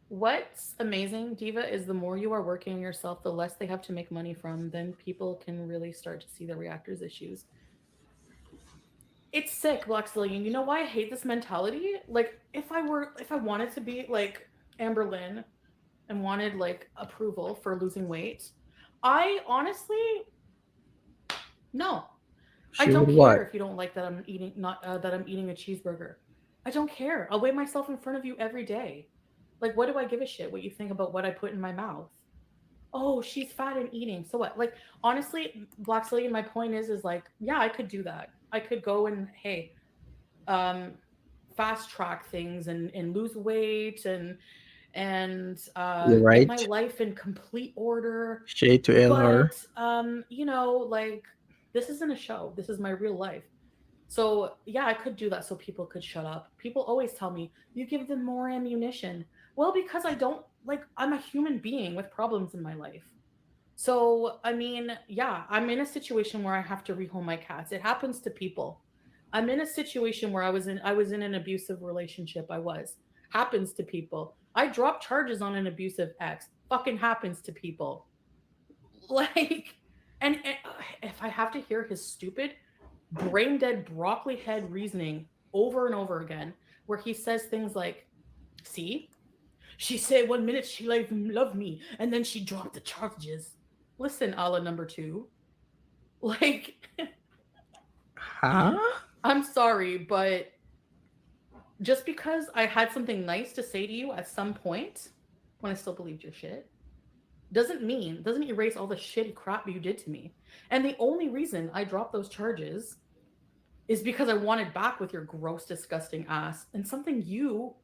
[SPEAKER 3] What's amazing, Diva, is the more you are working on yourself, the less they have to make money from. Then people can really start to see the reactors' issues. It's sick, Black Stallion. You know why I hate this mentality? Like, if I wanted to be like Amber Lynn and wanted like approval for losing weight, I honestly, no. I
[SPEAKER 2] She would
[SPEAKER 3] don't care
[SPEAKER 2] what?
[SPEAKER 3] if you don't like that I'm eating not that I'm eating a cheeseburger. I don't care. I'll weigh myself in front of you every day. Like, what do I give a shit what you think about what I put in my mouth? Oh, she's fat and eating. So what? Like, honestly, Black Stallion, my point is like, yeah, I could do that. I could go and hey, um, fast track things and lose weight and
[SPEAKER 2] You're
[SPEAKER 3] get my
[SPEAKER 2] right.
[SPEAKER 3] life in complete order.
[SPEAKER 2] Shade to LR.
[SPEAKER 3] But like this isn't a show. This is my real life. So yeah, I could do that so people could shut up. People always tell me, you give them more ammunition. Well, because I don't like I'm a human being with problems in my life. So I mean, yeah, I'm in a situation where I have to rehome my cats. It happens to people. I'm in a situation where I was in an abusive relationship. I was. Happens to people. I dropped charges on an abusive ex. Fucking happens to people. Like and if I have to hear his stupid brain dead broccoli head reasoning over and over again, where he says things like, see, she said 1 minute she loved me, and then she dropped the charges. Listen, Allah number two. Like,
[SPEAKER 2] Huh?
[SPEAKER 3] I'm sorry, but just because I had something nice to say to you at some point when I still believed your shit, doesn't erase all the shitty crap you did to me. And the only reason I dropped those charges is because I wanted back with your gross, disgusting ass and something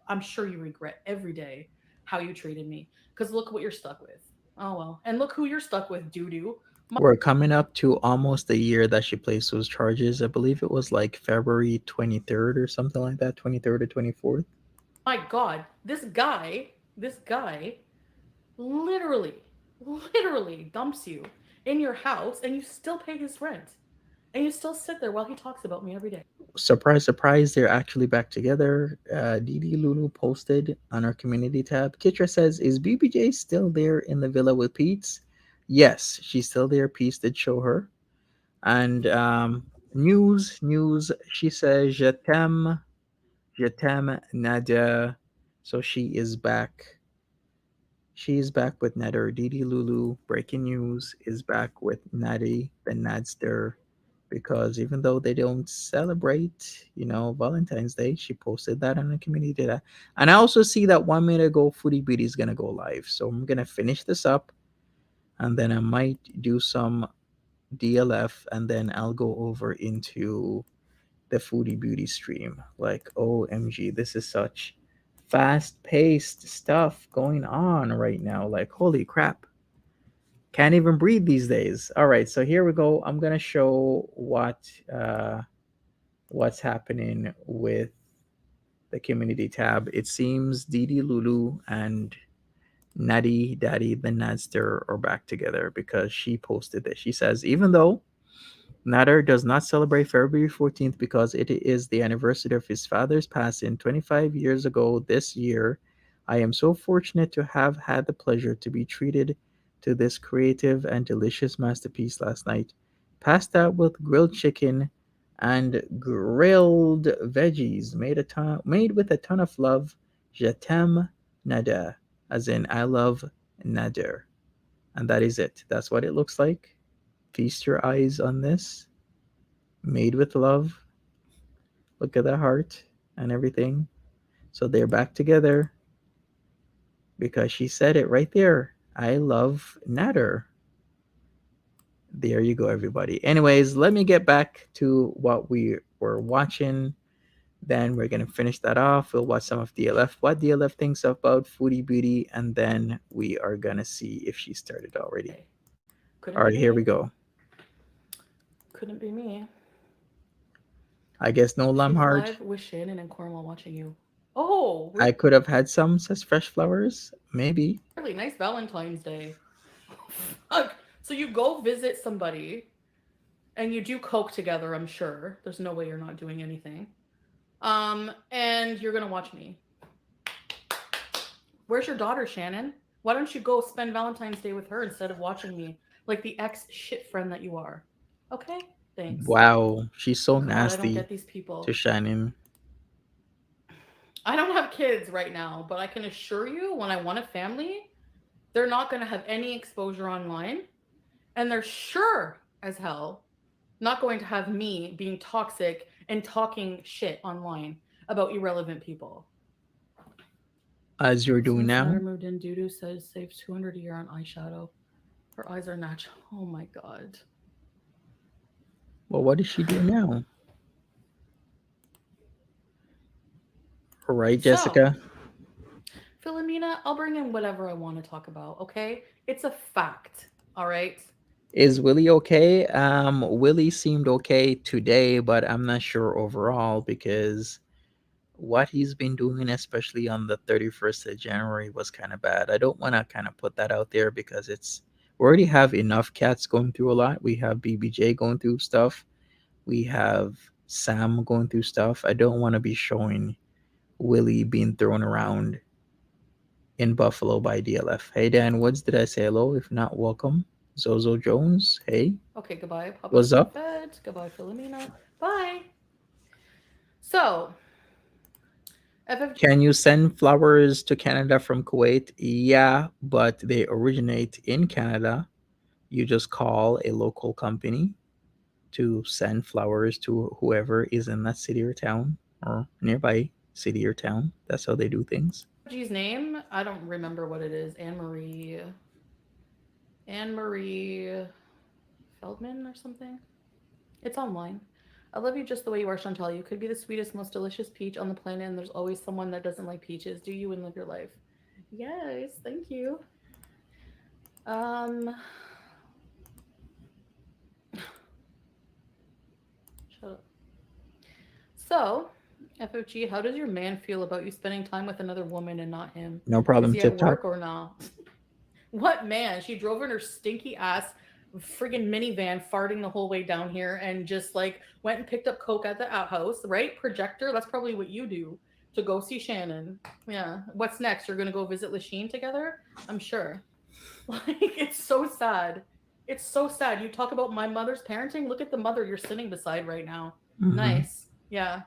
[SPEAKER 3] I'm sure you regret every day how you treated me. Because look what you're stuck with. Oh well. And look who you're stuck with, doo doo.
[SPEAKER 2] We're coming up to almost a year that she placed those charges. I believe it was like February 23rd or something like that, 23rd or 24th.
[SPEAKER 3] My God, this guy literally, literally dumps you in your house and you still pay his rent. And you still sit there while he talks about me every day.
[SPEAKER 2] Surprise, surprise, they're actually back together. Didi Lulu posted on our community tab. Kitra says, is BBJ still there in the villa with Peetz? Yes, she's still there. Peetz did show her. And news, she says, je t'aime, Nadia. So she is back. She's back with Netter. Didi Lulu, breaking news, is back with Natty, the Nadster, because even though they don't celebrate, Valentine's Day, she posted that on the community tab. And I also see that 1 minute ago, Foodie Beauty is gonna go live. So I'm gonna finish this up, and then I might do some DLF, and then I'll go over into the Foodie Beauty stream. Like, OMG, this is such fast paced stuff going on right now. Like, holy crap. Can't even breathe these days. All right, so here we go. I'm gonna show what's happening with the community tab. It seems Didi Lulu and Natty Daddy the Nadster are back together because she posted this. She says, even though Nader does not celebrate February 14th because it is the anniversary of his father's passing 25 years ago this year. I am so fortunate to have had the pleasure to be treated to this creative and delicious masterpiece last night. Pasta with grilled chicken and grilled veggies made with a ton of love. Je t'aime Nader, as in I love Nader. And that is it. That's what it looks like. Feast your eyes on this. Made with love. Look at the heart and everything. So they're back together because she said it right there. I love Nader. There you go, everybody. Anyways, let me get back to what we were watching. Then we're going to finish that off. We'll watch some of DLF, what DLF thinks about Foodie Beauty, and then we are going to see if she started already. All right, here we go.
[SPEAKER 3] Couldn't be me.
[SPEAKER 2] I guess no lamb heart.
[SPEAKER 3] Live with Shannon and Cornwall watching you. Oh,
[SPEAKER 2] I could have had some, says Fresh Flowers. Maybe.
[SPEAKER 3] Really nice Valentine's Day. Fuck. So you go visit somebody and you do coke together, I'm sure. There's no way you're not doing anything. And you're gonna watch me. Where's your daughter, Shannon? Why don't you go spend Valentine's Day with her instead of watching me like the ex shit friend that you are? Okay, thanks.
[SPEAKER 2] Wow, she's so
[SPEAKER 3] God,
[SPEAKER 2] nasty
[SPEAKER 3] I don't get these people.
[SPEAKER 2] to Shannon.
[SPEAKER 3] I don't have kids right now, but I can assure you when I want a family, they're not going to have any exposure online. And they're sure as hell not going to have me being toxic and talking shit online about irrelevant people.
[SPEAKER 2] As you're doing now.
[SPEAKER 3] Moved in, Dudu says saves 200 a year on eyeshadow. Her eyes are natural. Oh my God.
[SPEAKER 2] Well, what does she do now? All right, Jessica.
[SPEAKER 3] So, Philomena, I'll bring in whatever I want to talk about, okay? It's a fact, all right?
[SPEAKER 2] Is Willie okay? Willie seemed okay today, but I'm not sure overall because what he's been doing, especially on the 31st of January, was kind of bad. I don't want to kind of put that out there because we already have enough cats going through a lot. We have BBJ going through stuff. We have Sam going through stuff. I don't want to be showing Willie being thrown around in Buffalo by DLF. Hey, Dan Woods, did I say hello? If not, welcome. Zozo Jones, hey.
[SPEAKER 3] Okay, goodbye. Papa
[SPEAKER 2] What's up?
[SPEAKER 3] Bed. Goodbye, Philomena. Bye. So,
[SPEAKER 2] can you send flowers to Canada from Kuwait? Yeah, but they originate in Canada. You just call a local company to send flowers to whoever is in that city or town or nearby city or town. That's how they do things.
[SPEAKER 3] G's name, I don't remember what it is. Anne-Marie Feldman or something. It's online. I love you just the way you are, Chantal. You could be the sweetest, most delicious peach on the planet, and there's always someone that doesn't like peaches. Do you and live your life? Yes, thank you. Shut up. So, FFG, how does your man feel about you spending time with another woman and not him?
[SPEAKER 2] No problem.
[SPEAKER 3] Is he at work or not? What man? She drove in her stinky ass friggin' minivan, farting the whole way down here, and just like went and picked up coke at the outhouse, right? Projector. That's probably what you do to go see Shannon. Yeah. What's next? You're gonna go visit Lachine together? I'm sure. Like, it's so sad. It's so sad. You talk about my mother's parenting. Look at the mother you're sitting beside right now. Mm-hmm. Nice. Yeah.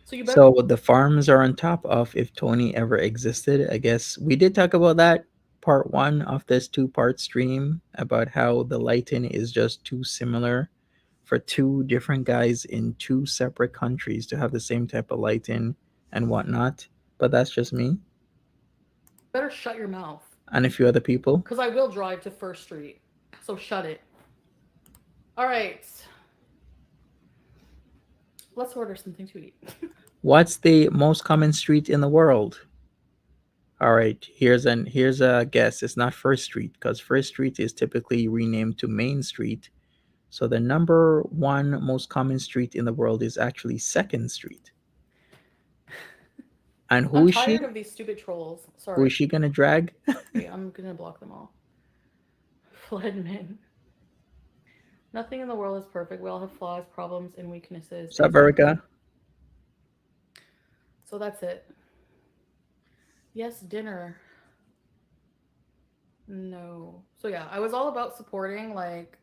[SPEAKER 3] So you better.
[SPEAKER 2] So the farms are on top of if Tony ever existed. I guess we did talk about that part one of this two-part stream about how the lighting is just too similar for two different guys in two separate countries to have the same type of lighting and whatnot. But that's just me
[SPEAKER 3] Better shut your mouth.
[SPEAKER 2] and a few other people.
[SPEAKER 3] Because I will drive to First Street. So shut it. All right. Let's order something to eat.
[SPEAKER 2] What's the most common street in the world? All right, here's a guess. It's not First Street because First Street is typically renamed to Main Street. So the number one most common street in the world is actually Second Street. And who
[SPEAKER 3] I'm
[SPEAKER 2] is she?
[SPEAKER 3] tired of these stupid trolls. Sorry.
[SPEAKER 2] Who is she gonna drag?
[SPEAKER 3] Okay, I'm gonna block them all. Fledman. Nothing in the world is perfect. We all have flaws, problems, and weaknesses.
[SPEAKER 2] What's up, Erica?
[SPEAKER 3] So that's it. Yes, dinner. No. So yeah, I was all about supporting like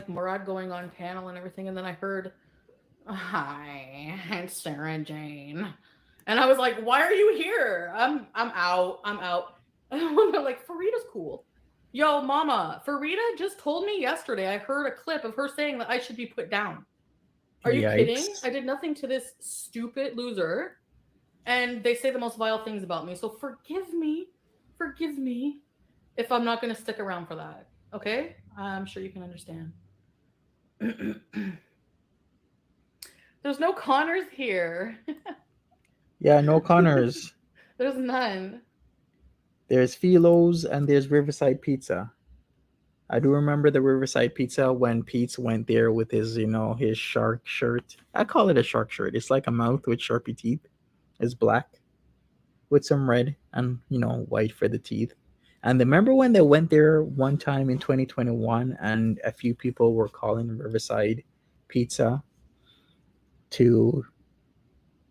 [SPEAKER 3] Murad going on panel and everything, and then I heard, "Hi, it's Sarah Jane," and I was like, "Why are you here? I'm out. I'm out." And I'm like, "Farida's cool." Yo, mama, Farida just told me yesterday. I heard a clip of her saying that I should be put down. Are you kidding? I did nothing to this stupid loser. And they say the most vile things about me. So forgive me if I'm not going to stick around for that. Okay? I'm sure you can understand. There's no Connors here.
[SPEAKER 2] Yeah, no Connors.
[SPEAKER 3] There's none.
[SPEAKER 2] There's Philo's and there's Riverside Pizza. I do remember the Riverside Pizza when Peetz went there with his, his shark shirt. I call it a shark shirt. It's like a mouth with sharpie teeth. It's black with some red and, white for the teeth. And remember when they went there one time in 2021 and a few people were calling Riverside Pizza to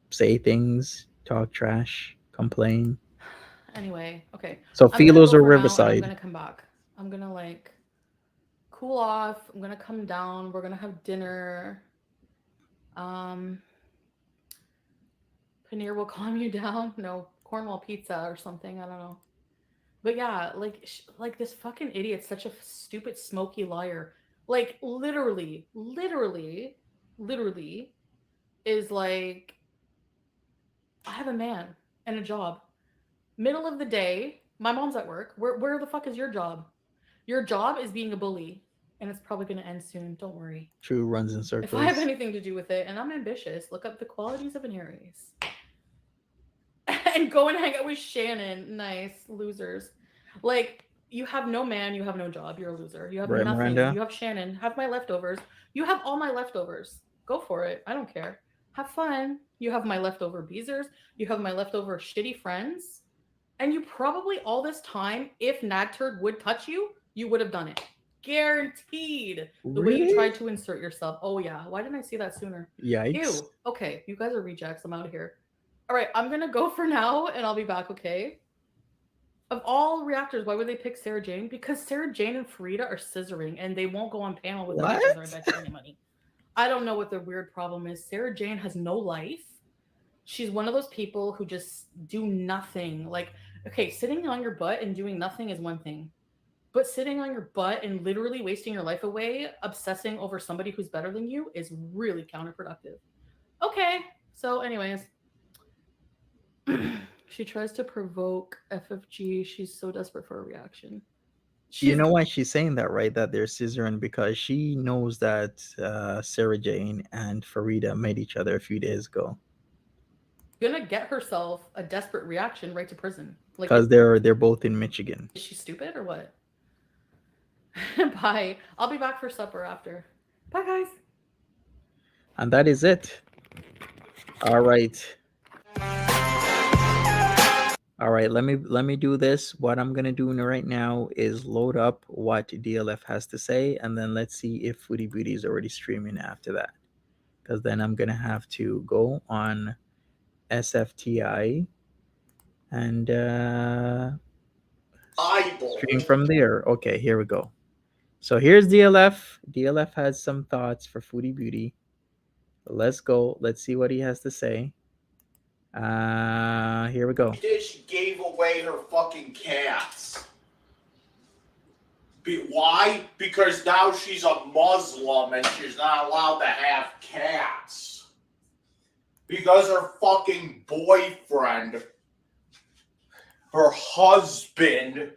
[SPEAKER 2] say things, talk trash, complain?
[SPEAKER 3] Anyway, okay.
[SPEAKER 2] So Philo's or Riverside?
[SPEAKER 3] I'm going to come back. I'm going to cool off. I'm going to come down. We're going to have dinner. Paneer will calm you down. No, Cornwall pizza or something. I don't know. But yeah, this fucking idiot's such a stupid, smoky liar. Literally is like, I have a man and a job. Middle of the day, my mom's at work. Where the fuck is your job? Your job is being a bully. And it's probably going to end soon. Don't worry.
[SPEAKER 2] True, runs in circles.
[SPEAKER 3] If I have anything to do with it, and I'm ambitious, look up the qualities of an Aries. And go and hang out with Shannon. Nice. Losers. You have no man, you have no job. You're a loser. You have nothing. Miranda. You have Shannon. Have my leftovers. You have all my leftovers. Go for it. I don't care. Have fun. You have my leftover beezers. You have my leftover shitty friends. And you probably all this time, if Nadturd would touch you, you would have done it. Guaranteed. The way you tried to insert yourself. Oh, yeah. Why didn't I see that sooner?
[SPEAKER 2] Yikes.
[SPEAKER 3] Ew. Okay. You guys are rejects. I'm out of here. All right. I'm going to go for now, and I'll be back, okay? Of all reactors, why would they pick Sarah Jane? Because Sarah Jane and Farida are scissoring, and they won't go on panel with each other. I bet you any money. I don't know what their weird problem is. Sarah Jane has no life. She's one of those people who just do nothing. Okay, sitting on your butt and doing nothing is one thing. But sitting on your butt and literally wasting your life away, obsessing over somebody who's better than you is really counterproductive. Okay, so anyways. She tries to provoke FFG. She's so desperate for a reaction.
[SPEAKER 2] You know why she's saying that, right? That they're scissoring because she knows that Sarah Jane and Farida met each other a few days ago.
[SPEAKER 3] Gonna get herself a desperate reaction right to prison.
[SPEAKER 2] Because they're both in Michigan.
[SPEAKER 3] Is she stupid or what? Bye. I'll be back for supper after. Bye, guys.
[SPEAKER 2] And that is it. All right. All right, let me do this. What I'm gonna do right now is load up what DLF has to say, and then let's see if Foodie Beauty is already streaming after that. Because then I'm gonna have to go on SFTI and stream from there. Okay, here we go. So here's DLF. DLF has some thoughts for Foodie Beauty. Let's go. Let's see what he has to say. Here we go.
[SPEAKER 4] She gave away her fucking cats. Why? Because now she's a Muslim and she's not allowed to have cats. Because her fucking boyfriend, her husband,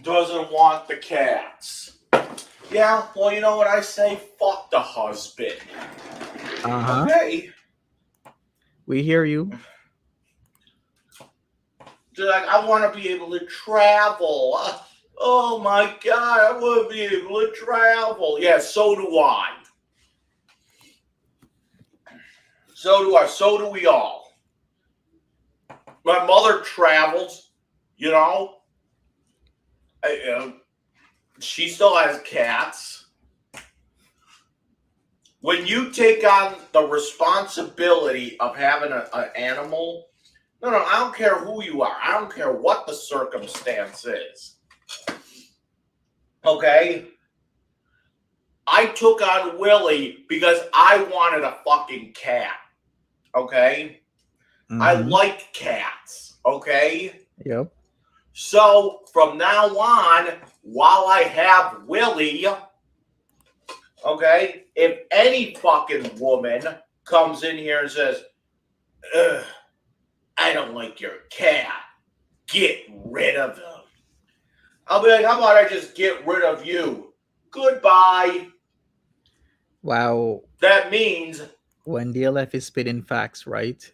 [SPEAKER 4] doesn't want the cats. Yeah, well, you know what I say? Fuck the husband.
[SPEAKER 2] Uh-huh.
[SPEAKER 4] Okay?
[SPEAKER 2] We hear you.
[SPEAKER 4] They're like, I want to be able to travel. Oh my God, I want to be able to travel. Yeah, so do I. So do I. So do we all. My mother travels, you know. She still has cats. When you take on the responsibility of having an animal, no, I don't care who you are. I don't care what the circumstance is. Okay? I took on Willie because I wanted a fucking cat. Okay?
[SPEAKER 2] Mhm.
[SPEAKER 4] I like cats. Okay?
[SPEAKER 2] Yep.
[SPEAKER 4] So, from now on, while I have Willie, okay, if any fucking woman comes in here and says, ugh, I don't like your cat, get rid of him. I'll be like, how about I just get rid of you? Goodbye.
[SPEAKER 2] Wow.
[SPEAKER 4] That means
[SPEAKER 2] When DLF is spitting facts, right?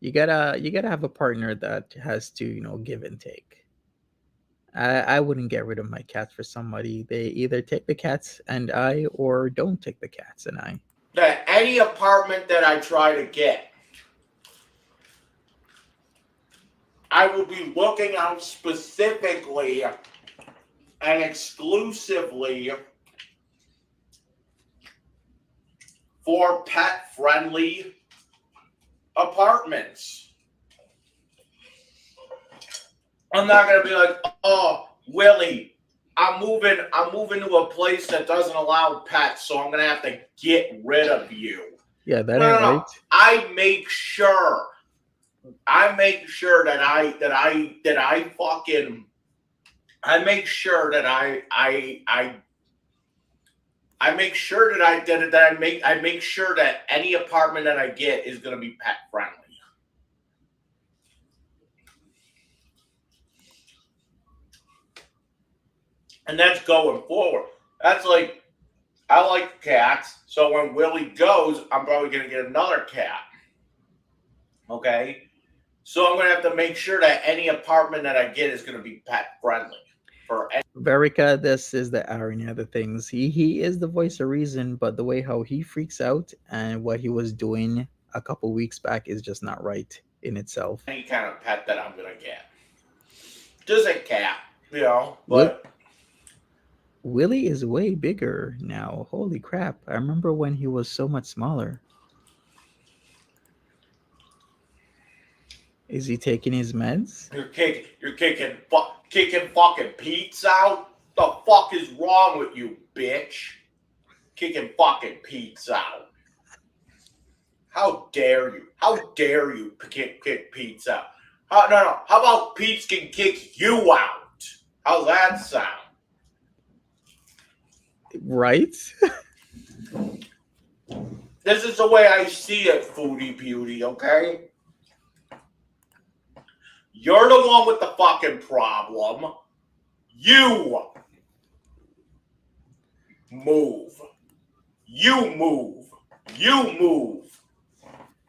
[SPEAKER 2] You gotta have a partner that has to, give and take. I wouldn't get rid of my cats for somebody. They either take the cats and I, or don't take the cats and I.
[SPEAKER 4] that any apartment that I try to get, I will be looking out specifically and exclusively for pet-friendly apartments. I'm not gonna be like, oh, Willie, I'm moving to a place that doesn't allow pets, so I'm gonna have to get rid of you.
[SPEAKER 2] Yeah, that
[SPEAKER 4] No,
[SPEAKER 2] ain't right.
[SPEAKER 4] I make sure that any apartment that I get is gonna be pet friendly. And that's going forward. That's like, I like cats, so when Willie goes, I'm probably going to get another cat. Okay? So I'm going to have to make sure that any apartment that I get is going to be pet friendly.
[SPEAKER 2] Verica, this is the irony of the things. He is the voice of reason, but the way how he freaks out and what he was doing a couple weeks back is just not right in itself.
[SPEAKER 4] Any kind of pet that I'm going to get. Just a cat, but...
[SPEAKER 2] Willie is way bigger now. Holy crap. I remember when he was so much smaller. Is he taking his meds?
[SPEAKER 4] You're kicking fucking Peetz out? The fuck is wrong with you, bitch? Kicking fucking Peetz out. How dare you? How dare you kick Peetz out? No. How about Peetz can kick you out? How's that sound?
[SPEAKER 2] Right?
[SPEAKER 4] This is the way I see it, Foodie Beauty, okay? You're the one with the fucking problem. You move. You move. You move.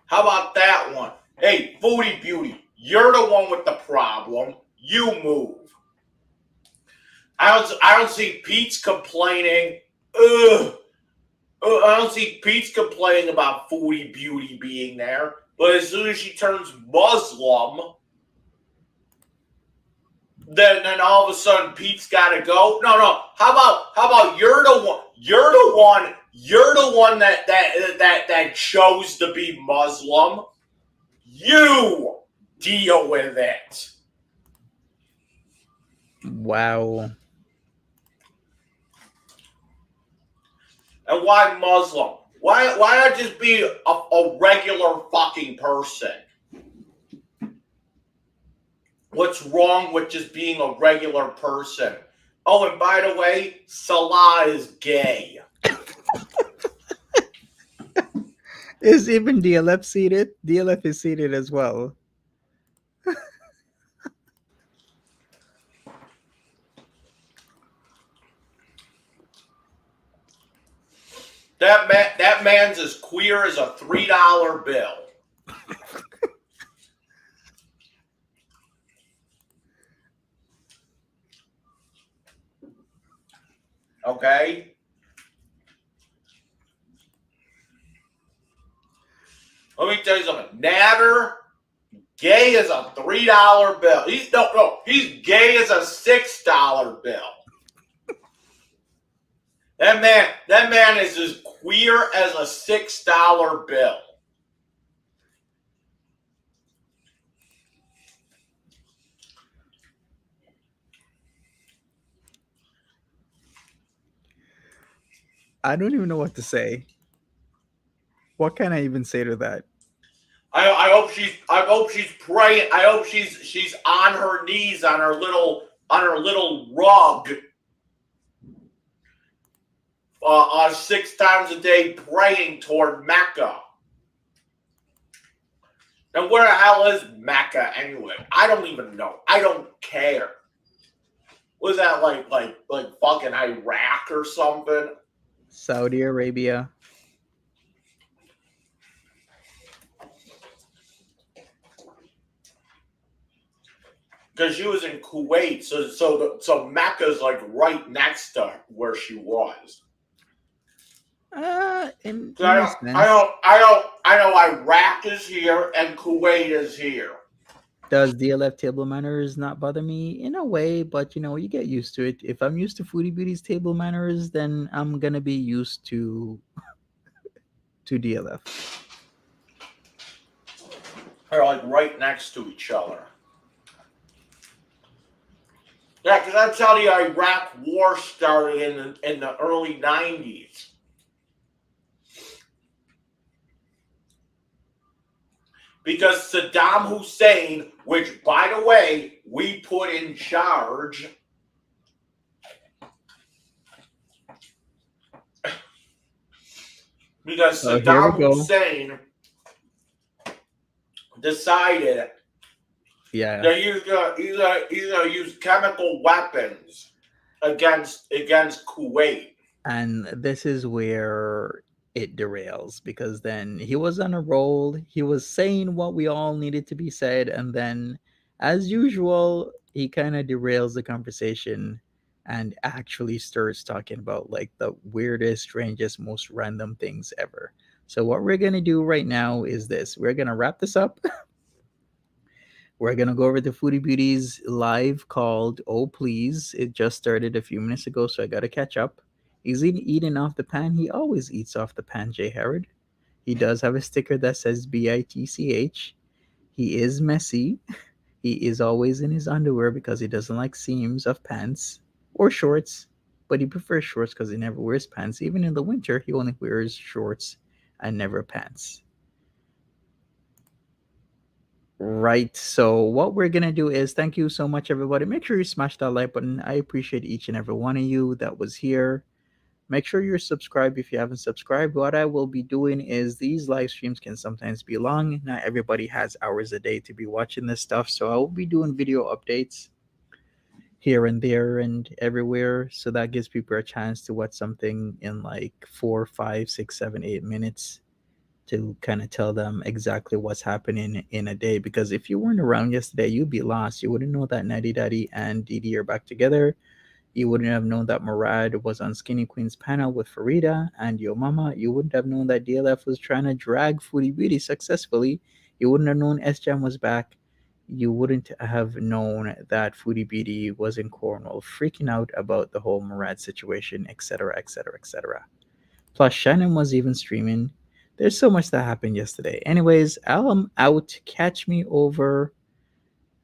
[SPEAKER 4] How about that one? Hey, Foodie Beauty, you're the one with the problem. You move. I don't see Peetz complaining. I don't see Peetz complaining about Foodie Beauty being there. But as soon as she turns Muslim, then all of a sudden Peetz gotta go. No. How about you're the one that chose to be Muslim. You deal with it.
[SPEAKER 2] Wow.
[SPEAKER 4] And why Muslim? Why not just be a regular fucking person? What's wrong with just being a regular person? Oh, and by the way, Salah is gay.
[SPEAKER 2] Is even DLF seated? DLF is seated as well.
[SPEAKER 4] That man's as queer as a $3 bill. Okay? Let me tell you something. Natter, gay as a $3 bill. He's gay as a $6 bill. That man is as queer as a $6 bill.
[SPEAKER 2] I don't even know what to say. What can I even say to that?
[SPEAKER 4] I hope she's praying. I hope she's on her knees on her little rug 6 times a day praying toward Mecca. Now where the hell is Mecca anyway? I don't even know. I don't care. Was that like fucking Iraq or something?
[SPEAKER 2] Saudi Arabia.
[SPEAKER 4] Because she was in Kuwait, so Mecca's like right next to where she was. I know Iraq is here and Kuwait is here.
[SPEAKER 2] Does DLF table manners not bother me? In a way, but you get used to it. If I'm used to Foodie Beauty's table manners, then I'm gonna be used to DLF.
[SPEAKER 4] They're like right next to each other. Yeah, because that's how the Iraq War started in the early 90s. Because Saddam Hussein, which, by the way, we put in charge, because Saddam Hussein decided that he's gonna use chemical weapons against Kuwait.
[SPEAKER 2] And this is where it derails, because then he was on a roll. He was saying what we all needed to be said, and then, as usual, he kind of derails the conversation and actually starts talking about like the weirdest, strangest, most random things ever. So what we're gonna do right now is this: we're gonna wrap this up. We're gonna go over to Foodie Beauty's live called "Oh Please." It just started a few minutes ago, so I gotta catch up. He's eating off the pan. He always eats off the pan, Jay Herod. He does have a sticker that says BITCH. He is messy. He is always in his underwear because he doesn't like seams of pants or shorts, but he prefers shorts because he never wears pants. Even in the winter, he only wears shorts and never pants. Right. So what we're gonna do is thank you so much, everybody. Make sure you smash that like button. I appreciate each and every one of you that was here. Make sure you're subscribed if you haven't subscribed. What I will be doing is these live streams can sometimes be long. Not everybody has hours a day to be watching this stuff. So I will be doing video updates here and there and everywhere. So that gives people a chance to watch something in like 4, 5, 6, 7, 8 minutes to kind of tell them exactly what's happening in a day. Because if you weren't around yesterday, you'd be lost. You wouldn't know that Natty Daddy and Didi are back together. You wouldn't have known that Murad was on Skinny Queen's panel with Farida and Yo Mama. You wouldn't have known that DLF was trying to drag Foodie Beauty successfully. You wouldn't have known S-Jam was back. You wouldn't have known that Foodie Beauty was in Cornwall freaking out about the whole Murad situation, etc., etc., etc. Plus, Shannon was even streaming. There's so much that happened yesterday. Anyways, I'm out. Catch me over...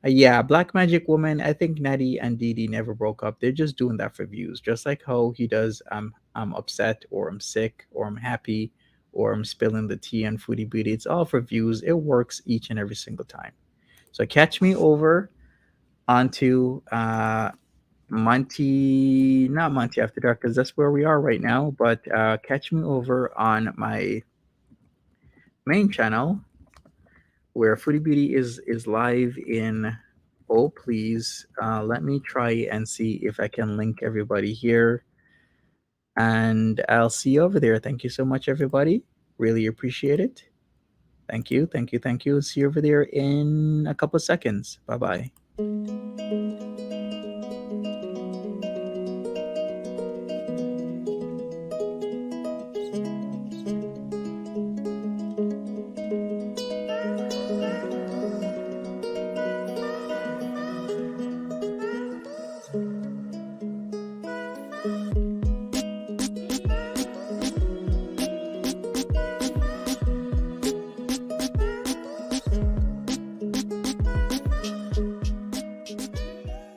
[SPEAKER 2] yeah, Black Magic Woman. I think Natty and Didi never broke up. They're just doing that for views, just like how he does. I'm upset, or I'm sick, or I'm happy, or I'm spilling the tea on Foodie Beauty. It's all for views. It works each and every single time. So catch me over onto Monty, not Monty After Dark, because that's where we are right now. But catch me over on my main channel, where Foodie Beauty is live in. Oh, please, let me try and see if I can link everybody here, and I'll see you over there. Thank you so much, everybody. Really appreciate it. Thank you, thank you, thank you. See you over there in a couple of seconds. Bye bye.